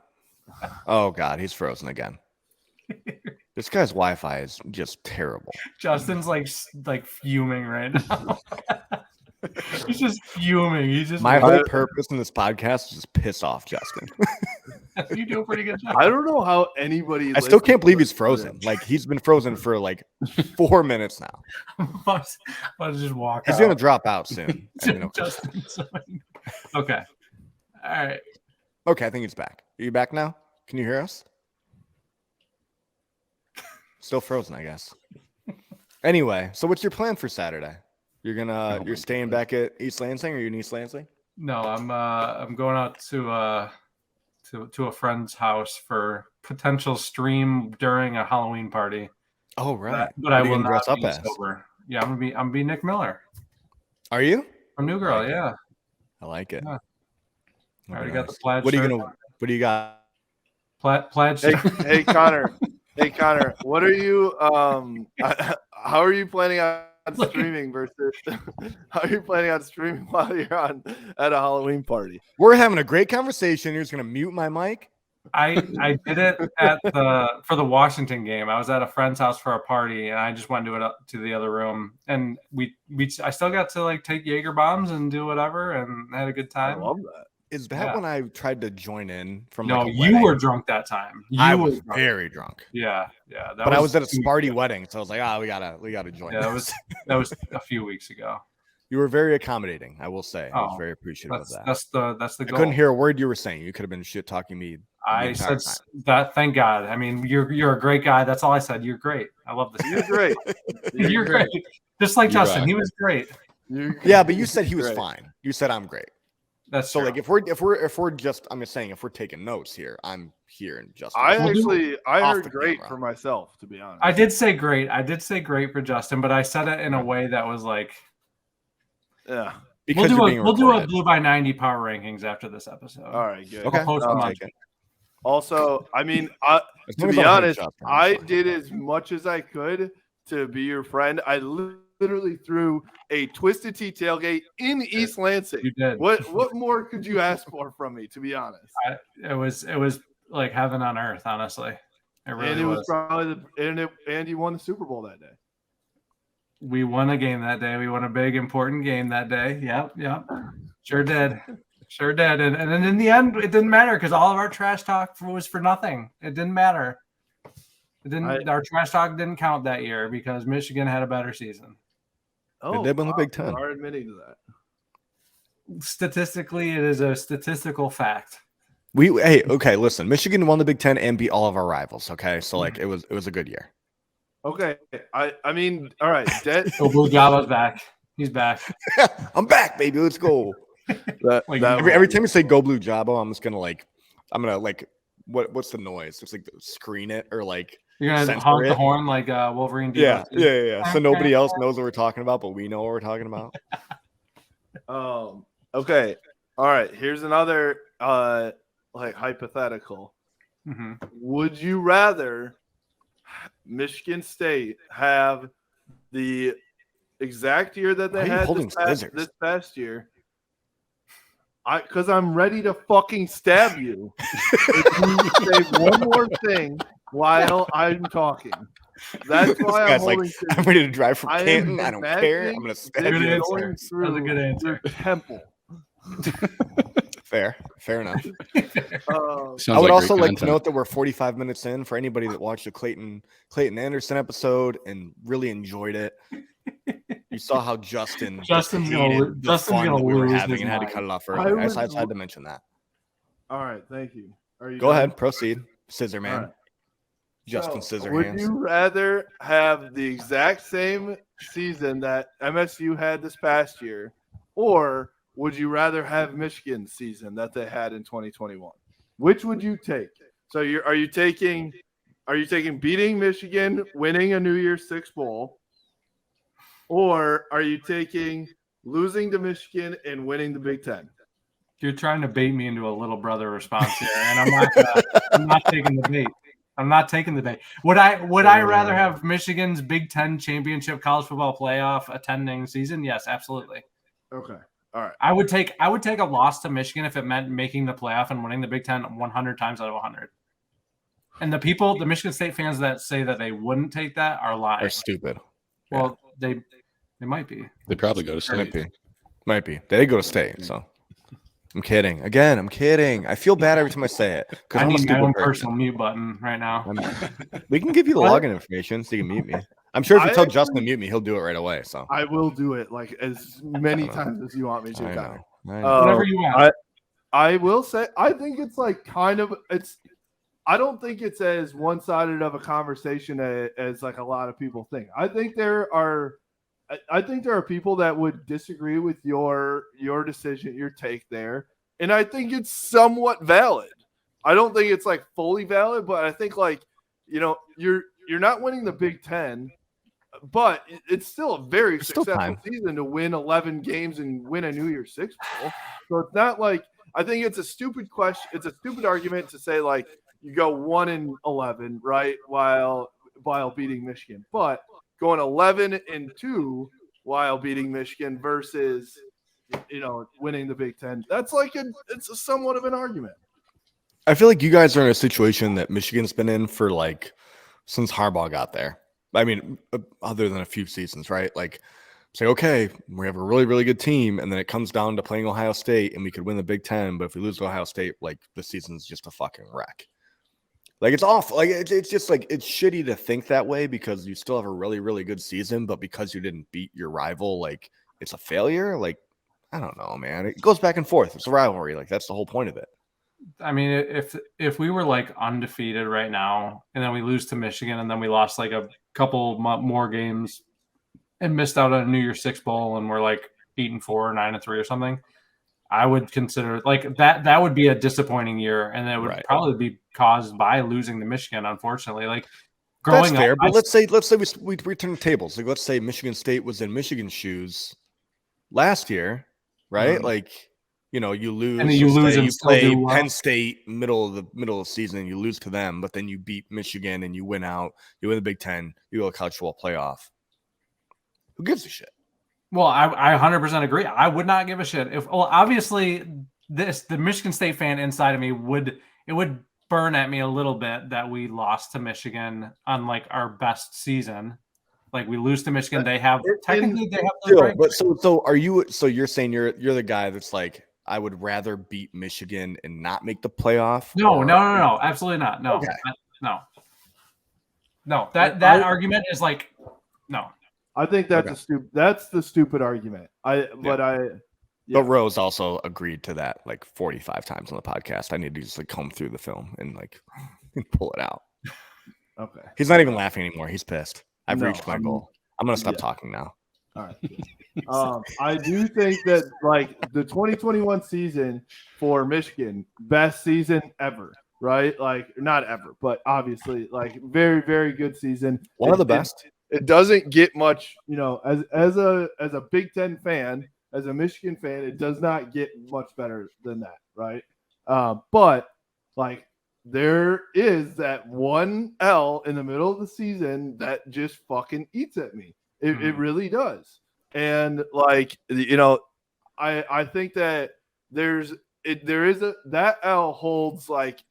Oh God, he's frozen again. This guy's Wi-Fi is just terrible. Justin's like fuming right now. He's just fuming. He's just My whole purpose in this podcast is just piss off Justin. You do a pretty good job. I don't know how anybody. I still can't listens believe to he's frozen. this. Like he's been frozen for like 4 minutes now. I'm about to just walk He's out. gonna drop out soon. I mean, okay. Justin's okay. All right. Okay, I think he's back. Are you back now? Can you hear us? Still frozen, I guess. Anyway, so what's your plan for Saturday? You're staying back at East Lansing, or you in East Lansing? No, I'm going out to a friend's house for potential stream during a Halloween party. Oh right. But I What are you will gonna dress not up be as? sober. Yeah, I'm gonna be Nick Miller Are you? from New Girl. Yeah, I like it. Yeah. I That'd already be got the nice. plaid What are you shirt. gonna? What do you got? Plaid Hey, shirt. hey Connor. Hey Connor, what are you? How are you planning on streaming versus? How are you planning on streaming while you're at a Halloween party? We're having a great conversation. You're just gonna mute my mic. I did it for the Washington game. I was at a friend's house for a party, and I just went to it up to the other room. And I still got to like take Jaeger bombs and do whatever, and had a good I time. love that. Is that Yeah. when I tried to join in from? No, like a you wedding? were drunk that time. I were was drunk. very drunk. Yeah. But I was at a Sparty wedding, so I was like, we gotta join. Yeah, this. that was a few weeks ago. You were very accommodating, I will say. I was Oh, very appreciative of that. That's the I goal. couldn't hear a word you were saying. You could have been shit talking me. I entire said time. that. Thank God. I mean, you're a great guy. That's all I said. You're great. I love this. You're great. You're great. Just like You're Justin, right. he was great. Yeah, but you said he was Great. fine. You said I'm great. That's So true. like if we're just I'm just saying if we're taking notes here, I'm here and just I We'll do- heard the great camera. for myself, to be honest. I did say great. I did say great for Justin, but I said it in a way that was like Yeah. because you're being we'll do a recorded. blue by 90 power rankings after this episode. All right. Good. Okay. I'll post I'll them on- take it. Also, I mean, As to long as be I don't hate honest, Justin, I it's fine. did as much as I could to be your friend. I literally threw a Twisted Tea tailgate in East Lansing. You did. What more could you ask for from me? To be honest, It was like heaven on earth, honestly. It really and it was was. probably and you won the Super Bowl that day. We won a game that day. We won a big important game that day. Yep. Sure did. Sure did. And then in the end, it didn't matter because all of our trash talk was for nothing. It didn't matter. Our trash talk didn't count that year because Michigan had a better season. Oh, did win the Big you Ten. are admitting to that. Statistically, it is a statistical fact. Okay, listen. Michigan won the Big Ten and beat all of our rivals. Okay, so like it was a good year. Okay, I mean, all right. So Blue Java's back. He's back. I'm back, baby. Let's go. Like, Every time you say "Go Blue Jabo," I'm gonna what's the noise? It's like screen it or like You're gonna censor honk it. the horn like Wolverine. Yeah. DLC. So nobody else knows what we're talking about, but we know what we're talking about. Okay. All right. Here's another like hypothetical. Mhm. Would you rather Michigan State have the exact year that Why they are you had holding scissors? this past year? Because I'm ready to fucking stab you if you say one more thing while I'm talking. That's why I'm like, holding. I'm ready to drive from Canton. I don't care. I'm imagining gonna this stab you. going through That's a good answer. your temple. Fair enough. Sounds I would like also great like to content. note that we're 45 minutes in. For anybody that watched the Clayton Anderson episode and really enjoyed it, you saw how Justin's gonna the fun that we were lose having his and had to mind. cut it off early. I just had to mention that. All right, thank you. Are you Go done? ahead, proceed, Scissor Man. Right. Justin So, Scissorhands. would you rather have the exact same season that MSU had this past year, or would you rather have Michigan's season that they had in 2021? Which would you take? So are you taking beating Michigan, winning a New Year's Six bowl, or are you taking losing to Michigan and winning the Big Ten? You're trying to bait me into a little brother response here, and I'm not taking the bait. I'm not taking the bait. Would I rather have Michigan's Big Ten championship college football playoff attending season? Yes, absolutely. Okay. All right. I would take a loss to Michigan if it meant making the playoff and winning the Big Ten 100 times out of 100. And the Michigan State fans that say that they wouldn't take that are lying. Are stupid. Well, they might be. They probably go to state. Might be. They go to state, so. I'm kidding. Again, I'm kidding. I feel bad every time I say it. I need my own personal mute button right now. We can give you the login information so you can mute me. I'm sure if you tell Justin to mute me, he'll do it right away. So I will do it like as many times as you want me to. I know. Whatever you want. I will say I think it's like I don't think it's as one-sided of a conversation as like a lot of people think. I think there are people that would disagree with your decision, your take there, and I think it's somewhat valid. I don't think it's like fully valid, but I think like you're not winning the Big Ten, but it's still a very successful season to win 11 games and win a New Year's Six bowl. So it's not like I think it's a stupid question. It's a stupid argument to say like you go 1-11 right while beating Michigan, but going 11-2 while beating Michigan versus, winning the Big Ten. That's like it's a somewhat of an argument. I feel like you guys are in a situation that Michigan's been in for like since Harbaugh got there. I mean, other than a few seasons, right? Like, say, okay, we have a really, really good team, and then it comes down to playing Ohio State, and we could win the Big Ten, but if we lose to Ohio State, like the season's just a fucking wreck. Like it's awful. Like it's just like it's shitty to think that way because you still have a really, really good season, but because you didn't beat your rival, like it's a failure. Like I don't know, man. It goes back and forth. It's a rivalry. Like that's the whole point of it. I mean, if we were like undefeated right now, and then we lose to Michigan, and then we lost like a couple more games, and missed out on a New Year's Six bowl, and we're like 8-4, 9-3, or something. I would consider like that would be a disappointing year, and it would probably be caused by losing to Michigan. Unfortunately, like growing fair, up, but let's say we return tables. Like let's say Michigan State was in Michigan's shoes last year, right? Mm-hmm. Like you lose, and then you play Penn State middle of the season, and you lose to them, but then you beat Michigan and you win out. You win the Big Ten. You go to college football playoff. Who gives a shit? Well, I 100% agree. I would not give a shit. Obviously, the Michigan State fan inside of me would burn at me a little bit that we lost to Michigan on like our best season. Like we lose to Michigan, they have the but so are you? So you're saying you're the guy that's like I would rather beat Michigan and not make the playoff? No, absolutely not. No, okay. No. That argument is like no. I think that's that's the stupid argument. But Rose also agreed to that like 45 times on the podcast. I need to just like comb through the film and like pull it out. Okay. He's not even laughing anymore. He's pissed. I've reached my goal. I'm gonna stop talking now. All right. I do think that like the 2021 season for Michigan, best season ever. Right? Like not ever, but obviously like very, very good season. One of the best. It doesn't get much, as a Big Ten fan, as a Michigan fan, it does not get much better than that, right? But like there is that one L in the middle of the season that just fucking eats at me. It really does. And like I think that that L holds like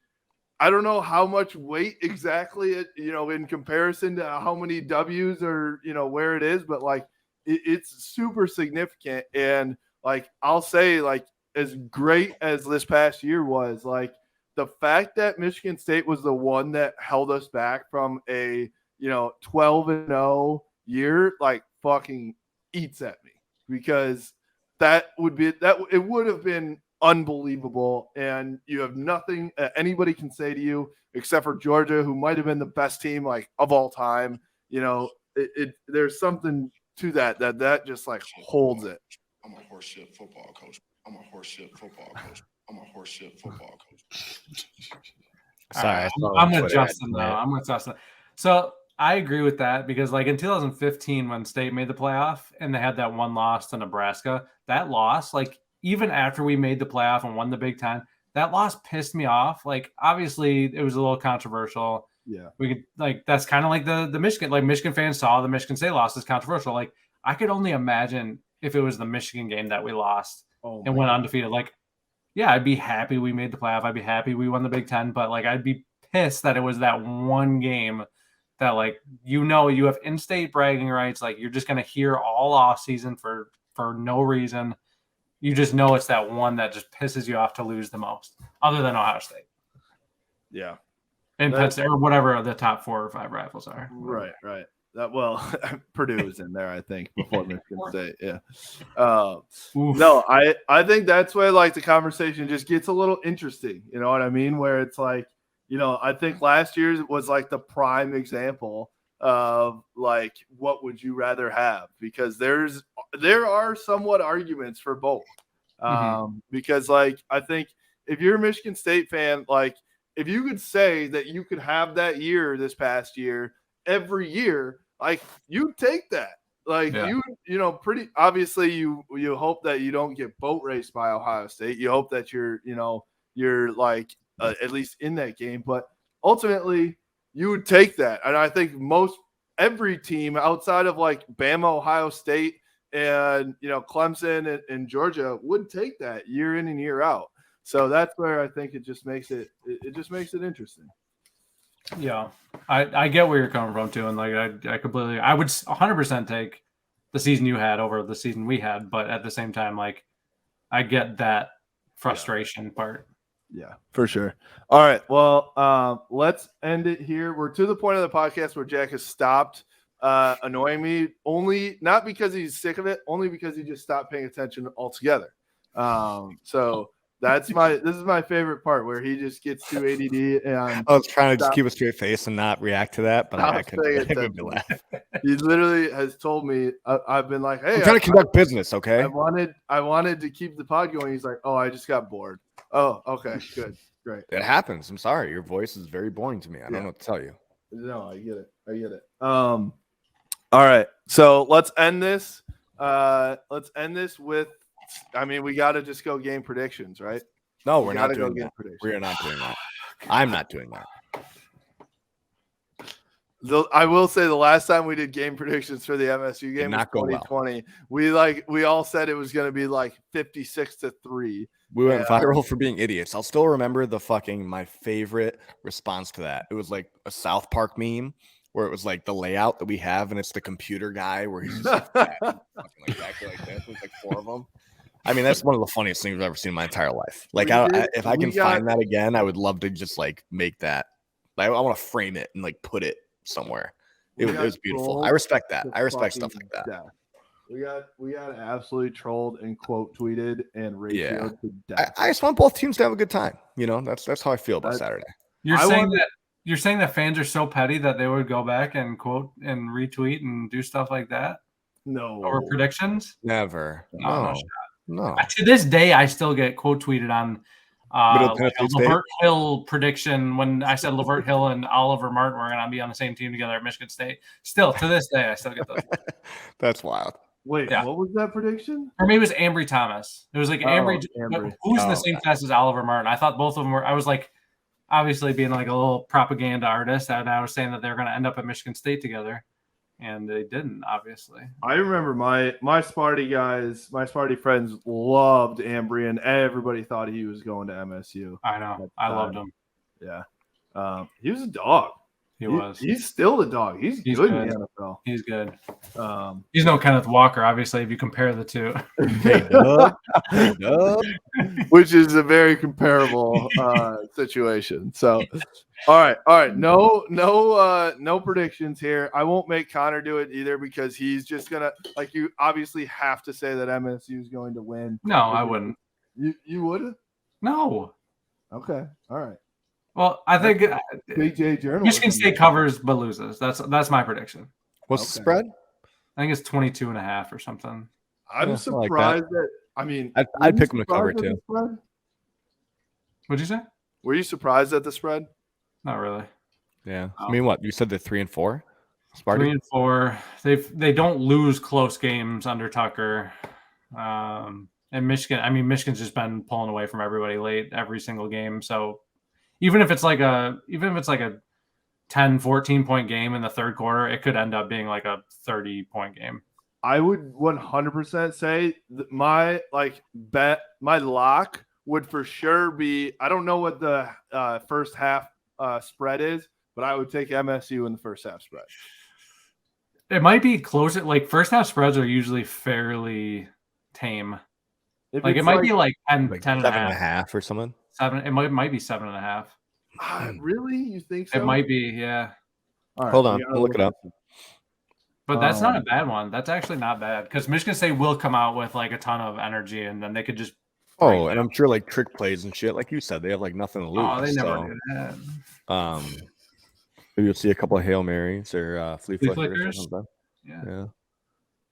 I don't know how much weight exactly, in comparison to how many W's or, where it is, but like it's super significant. And like, I'll say, like, as great as this past year was, like, the fact that Michigan State was the one that held us back from a, 12-0 year, like, fucking eats at me, because it would have been unbelievable. And you have nothing anybody can say to you except for Georgia, who might have been the best team, like, of all time. There's something to that just like holds it. I'm a horseshit football coach. I'm a horseshit football coach. I'm a horseshit football coach. Sorry, I'm with Justin now. I'm with Justin. So I agree with that, because like in 2015 when State made the playoff and they had that one loss to Nebraska, that loss, like even after we made the playoff and won the Big Ten, that loss pissed me off. Like, obviously it was a little controversial. Yeah. We could, like, that's kind of like the Michigan, like, Michigan fans saw the Michigan State loss as controversial. Like, I could only imagine if it was the Michigan game that we lost and went undefeated. Like, yeah, I'd be happy we made the playoff. I'd be happy we won the Big Ten, but like, I'd be pissed that it was that one game that, like, you have in-state bragging rights. Like, you're just going to hear all off season for no reason. You just know it's that one that just pisses you off to lose the most, other than Ohio State. Yeah. And Penn State, or whatever the top 4 or 5 rivals are. Right. Purdue is in there, I think, before Michigan State. Yeah. No, I think that's where, like, the conversation just gets a little interesting. You know what I mean? Where it's like, I think last year's was like the prime example of, like, what would you rather have? Because there are somewhat arguments for both. Because, like, I think if you're a Michigan State fan, like, if you could say that you could have that year this past year every year, like, you take that. Like, pretty obviously you hope that you don't get boat raced by Ohio State. You hope that you're like at least in that game, but ultimately you would take that. And I think every team outside of, like, Bama, Ohio State, and Clemson and Georgia would take that year in and year out. So that's where I think it just makes it interesting. Yeah, I get where you're coming from too, and like I would 100% take the season you had over the season we had, but at the same time, like, I get that frustration part. Yeah, for sure. All right, well, let's end it here. We're to the point of the podcast where Jack has stopped annoying me, only not because he's sick of it, only because he just stopped paying attention altogether. So. This is my favorite part, where he just gets too ADD. And I was trying to just keep a straight face and not react to that, but I couldn't laugh. He literally has told me, I've been like, hey, I'm trying to conduct business, okay? I wanted to keep the pod going. He's like, oh, I just got bored. Oh, okay, good, great. It happens. I'm sorry. Your voice is very boring to me. I don't know what to tell you. No, I get it. All right, so let's end this. With. I mean, we got to just go game predictions, right? No, we're not doing that. We are not doing that. I'm not doing that. I will say the last time we did game predictions for the MSU game was 2020. Well. We all said it was going to be like 56-3. We went viral for being idiots. I'll still remember my favorite response to that. It was like a South Park meme where it was like the layout that we have, and it's the computer guy where he's just like exactly like this. There's like 4 of them. I mean, that's one of the funniest things I've ever seen in my entire life. Like, if I can find that again, I would love to just like make that. Like, I want to frame it and like put it somewhere. It was beautiful. I respect that. I respect stuff like that. Death. We got absolutely trolled and quote tweeted and ratioed to death. I just want both teams to have a good time. That's how I feel about Saturday. You're saying that fans are so petty that they would go back and quote and retweet and do stuff like that? No. Over predictions? Never. No. To this day, I still get quote tweeted on like a Lavert Hill prediction when I said Lavert Hill and Oliver Martin were going to be on the same team together at Michigan State. Still, to this day, I still get those. That's wild. Wait, What was that prediction? For me, it was Ambry Thomas. It was like Ambry. Who's in the same class as Oliver Martin? I thought both of them were. I was like, obviously being like a little propaganda artist, and I was saying that they're going to end up at Michigan State together. And they didn't, obviously. I remember my Sparty guys, my Sparty friends loved Ambry, and everybody thought he was going to MSU. I know. I loved him. Yeah. He was a dog. He was. He's still a dog. He's good in the NFL. He's good. He's no Kenneth Walker, obviously, if you compare the two. Which is a very comparable situation. So, all right. No predictions here. I won't make Connor do it either because he's just gonna you obviously have to say that MSU is going to win. No, I wouldn't. You wouldn't? No. Okay. All right. Well, I think Michigan State covers but loses. That's my prediction. What's the spread? I think it's 22.5 or something. I'm surprised I'd pick them to cover too. What'd you say? Were you surprised at the spread? Not really. Yeah. I mean, what you said? They're 3-4. Spartan? 3-4. They don't lose close games under Tucker. And Michigan. Michigan's just been pulling away from everybody late every single game. So even if it's like a 10, 14 point game in the third quarter, it could end up being like a 30-point game. I would 100% say that my lock would for sure be, I don't know what the first half spread is, but I would take MSU in the first half spread. It might be closer. First half spreads are usually fairly tame. It might be 10, 7.5 or something. 7. It might be 7.5. Really? You think so? It might be, yeah. All right, hold on, we'll look it up. But that's not a bad one. That's actually not bad because Michigan State will come out with a ton of energy, and then they could just. Oh, and I'm sure trick plays and shit, like you said, they have nothing to lose. Oh, they never do that. Maybe you'll see a couple of Hail Marys or flea flickers. Or something. Yeah.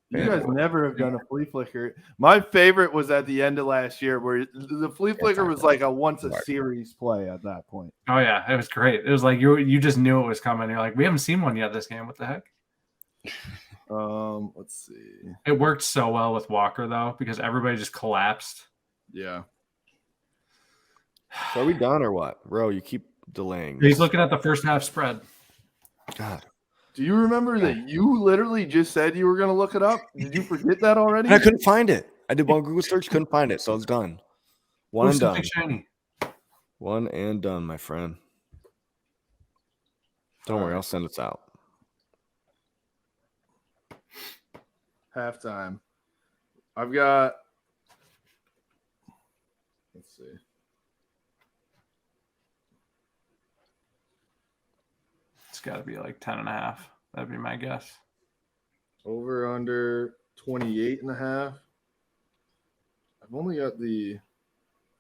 You guys never have done a flea flicker. My favorite was at the end of last year where the flea flicker was a once a series play at that point. Oh yeah, it was great. It was you just knew it was coming. You're we haven't seen one yet this game. What the heck? Let's see. It worked so well with Walker though because everybody just collapsed. Yeah. So are we done or what? Bro, you keep delaying. He's looking at the first half spread. God. Do you remember that you literally just said you were going to look it up? Did you forget that already? And I couldn't find it. I did one Google search, couldn't find it, so it's done. One and done. Shiny. One and done, my friend. Don't worry, I'll send it out. Halftime. I've got. Let's see. It's got to be 10.5. That'd be my guess. Over under 28.5. I've only got the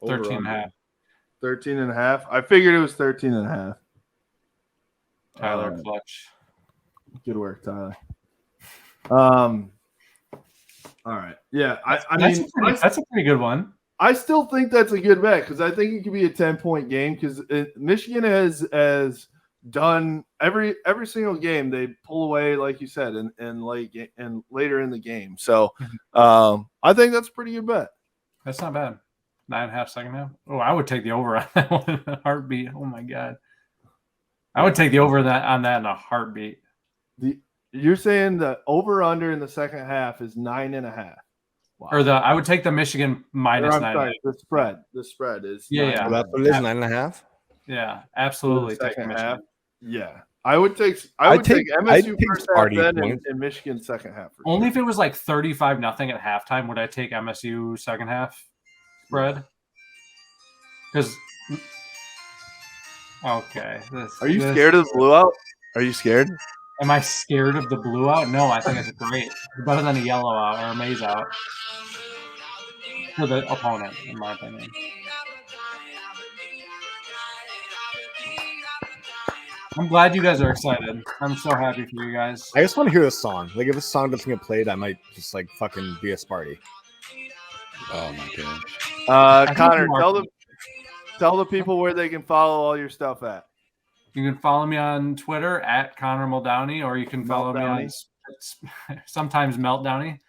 13.5. 13.5. I figured it was 13.5. Tyler clutch. Good work, Tyler. All right. Yeah, that's a pretty good one. I still think that's a good bet because I think it could be a 10-point game because Michigan has done every single game they pull away, like you said, and later in the game. So I think that's a pretty good bet. That's not bad. 9.5 second half. Oh, I would take the over on that one in a heartbeat. Oh my god, I would take the over on that in a heartbeat. You're saying the over under in the second half is 9.5. Wow. Or I would take the Michigan minus 9. Sorry, the spread is yeah. That's what it is, 9.5. Yeah, absolutely. Take half. Yeah, I would take MSU first half then and Michigan second half. Only if it was 35-0 at halftime would I take MSU second half spread. Because okay, are you scared of the blowout? Are you scared? Am I scared of the blue out? No, I think it's great. It's better than a yellow out or a maize out for the opponent, in my opinion. I'm glad you guys are excited. I'm so happy for you guys. I just want to hear this song. If this song doesn't get played, I might just fucking be a Sparty. Oh my god. Connor, tell the people where they can follow all your stuff at. You can follow me on Twitter at Connor Muldowney, or you can follow me on sometimes Meltdowny.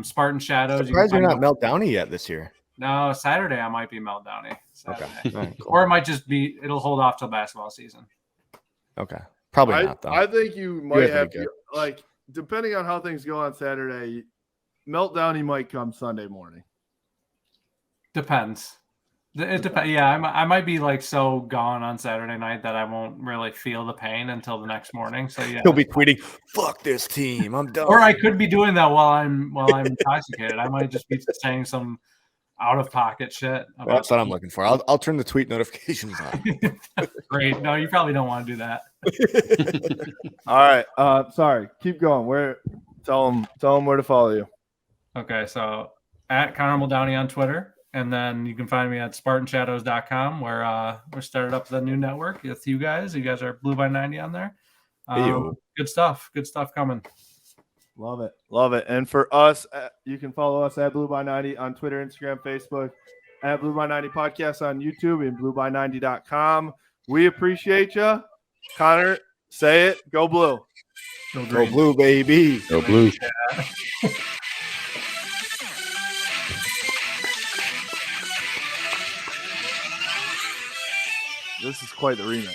Spartan Shadows. Surprised you're not Meltdowny yet this year. No, Saturday I might be Meltdowny. Okay. Right, cool. Or it might just be, it'll hold off till basketball season. Okay. Probably not, though. I think you might have to, depending on how things go on Saturday, Meltdowny might come Sunday morning. Depends. It depends. Yeah, I might be like so gone on Saturday night that I won't really feel the pain until the next morning. So yeah, he'll be tweeting, "Fuck this team, I'm done." Or I could be doing that while I'm intoxicated. I might just be saying some out of pocket shit. That's what I'm looking for. I'll turn the tweet notifications on. Great. No, you probably don't want to do that. All right. Sorry. Keep going. Tell them where to follow you. Okay, so at Connor Muldowney on Twitter. And then you can find me at SpartanShadows.com, where we started up the new network with you guys. You guys are Blue by 90 on there. Good stuff. Good stuff coming. Love it. Love it. And for us, you can follow us at Blue by 90 on Twitter, Instagram, Facebook, at Blue by 90 Podcast on YouTube and blueby90.com. We appreciate you. Connor, say it. Go Blue. Go Blue, baby. Go Blue. This is quite the remix.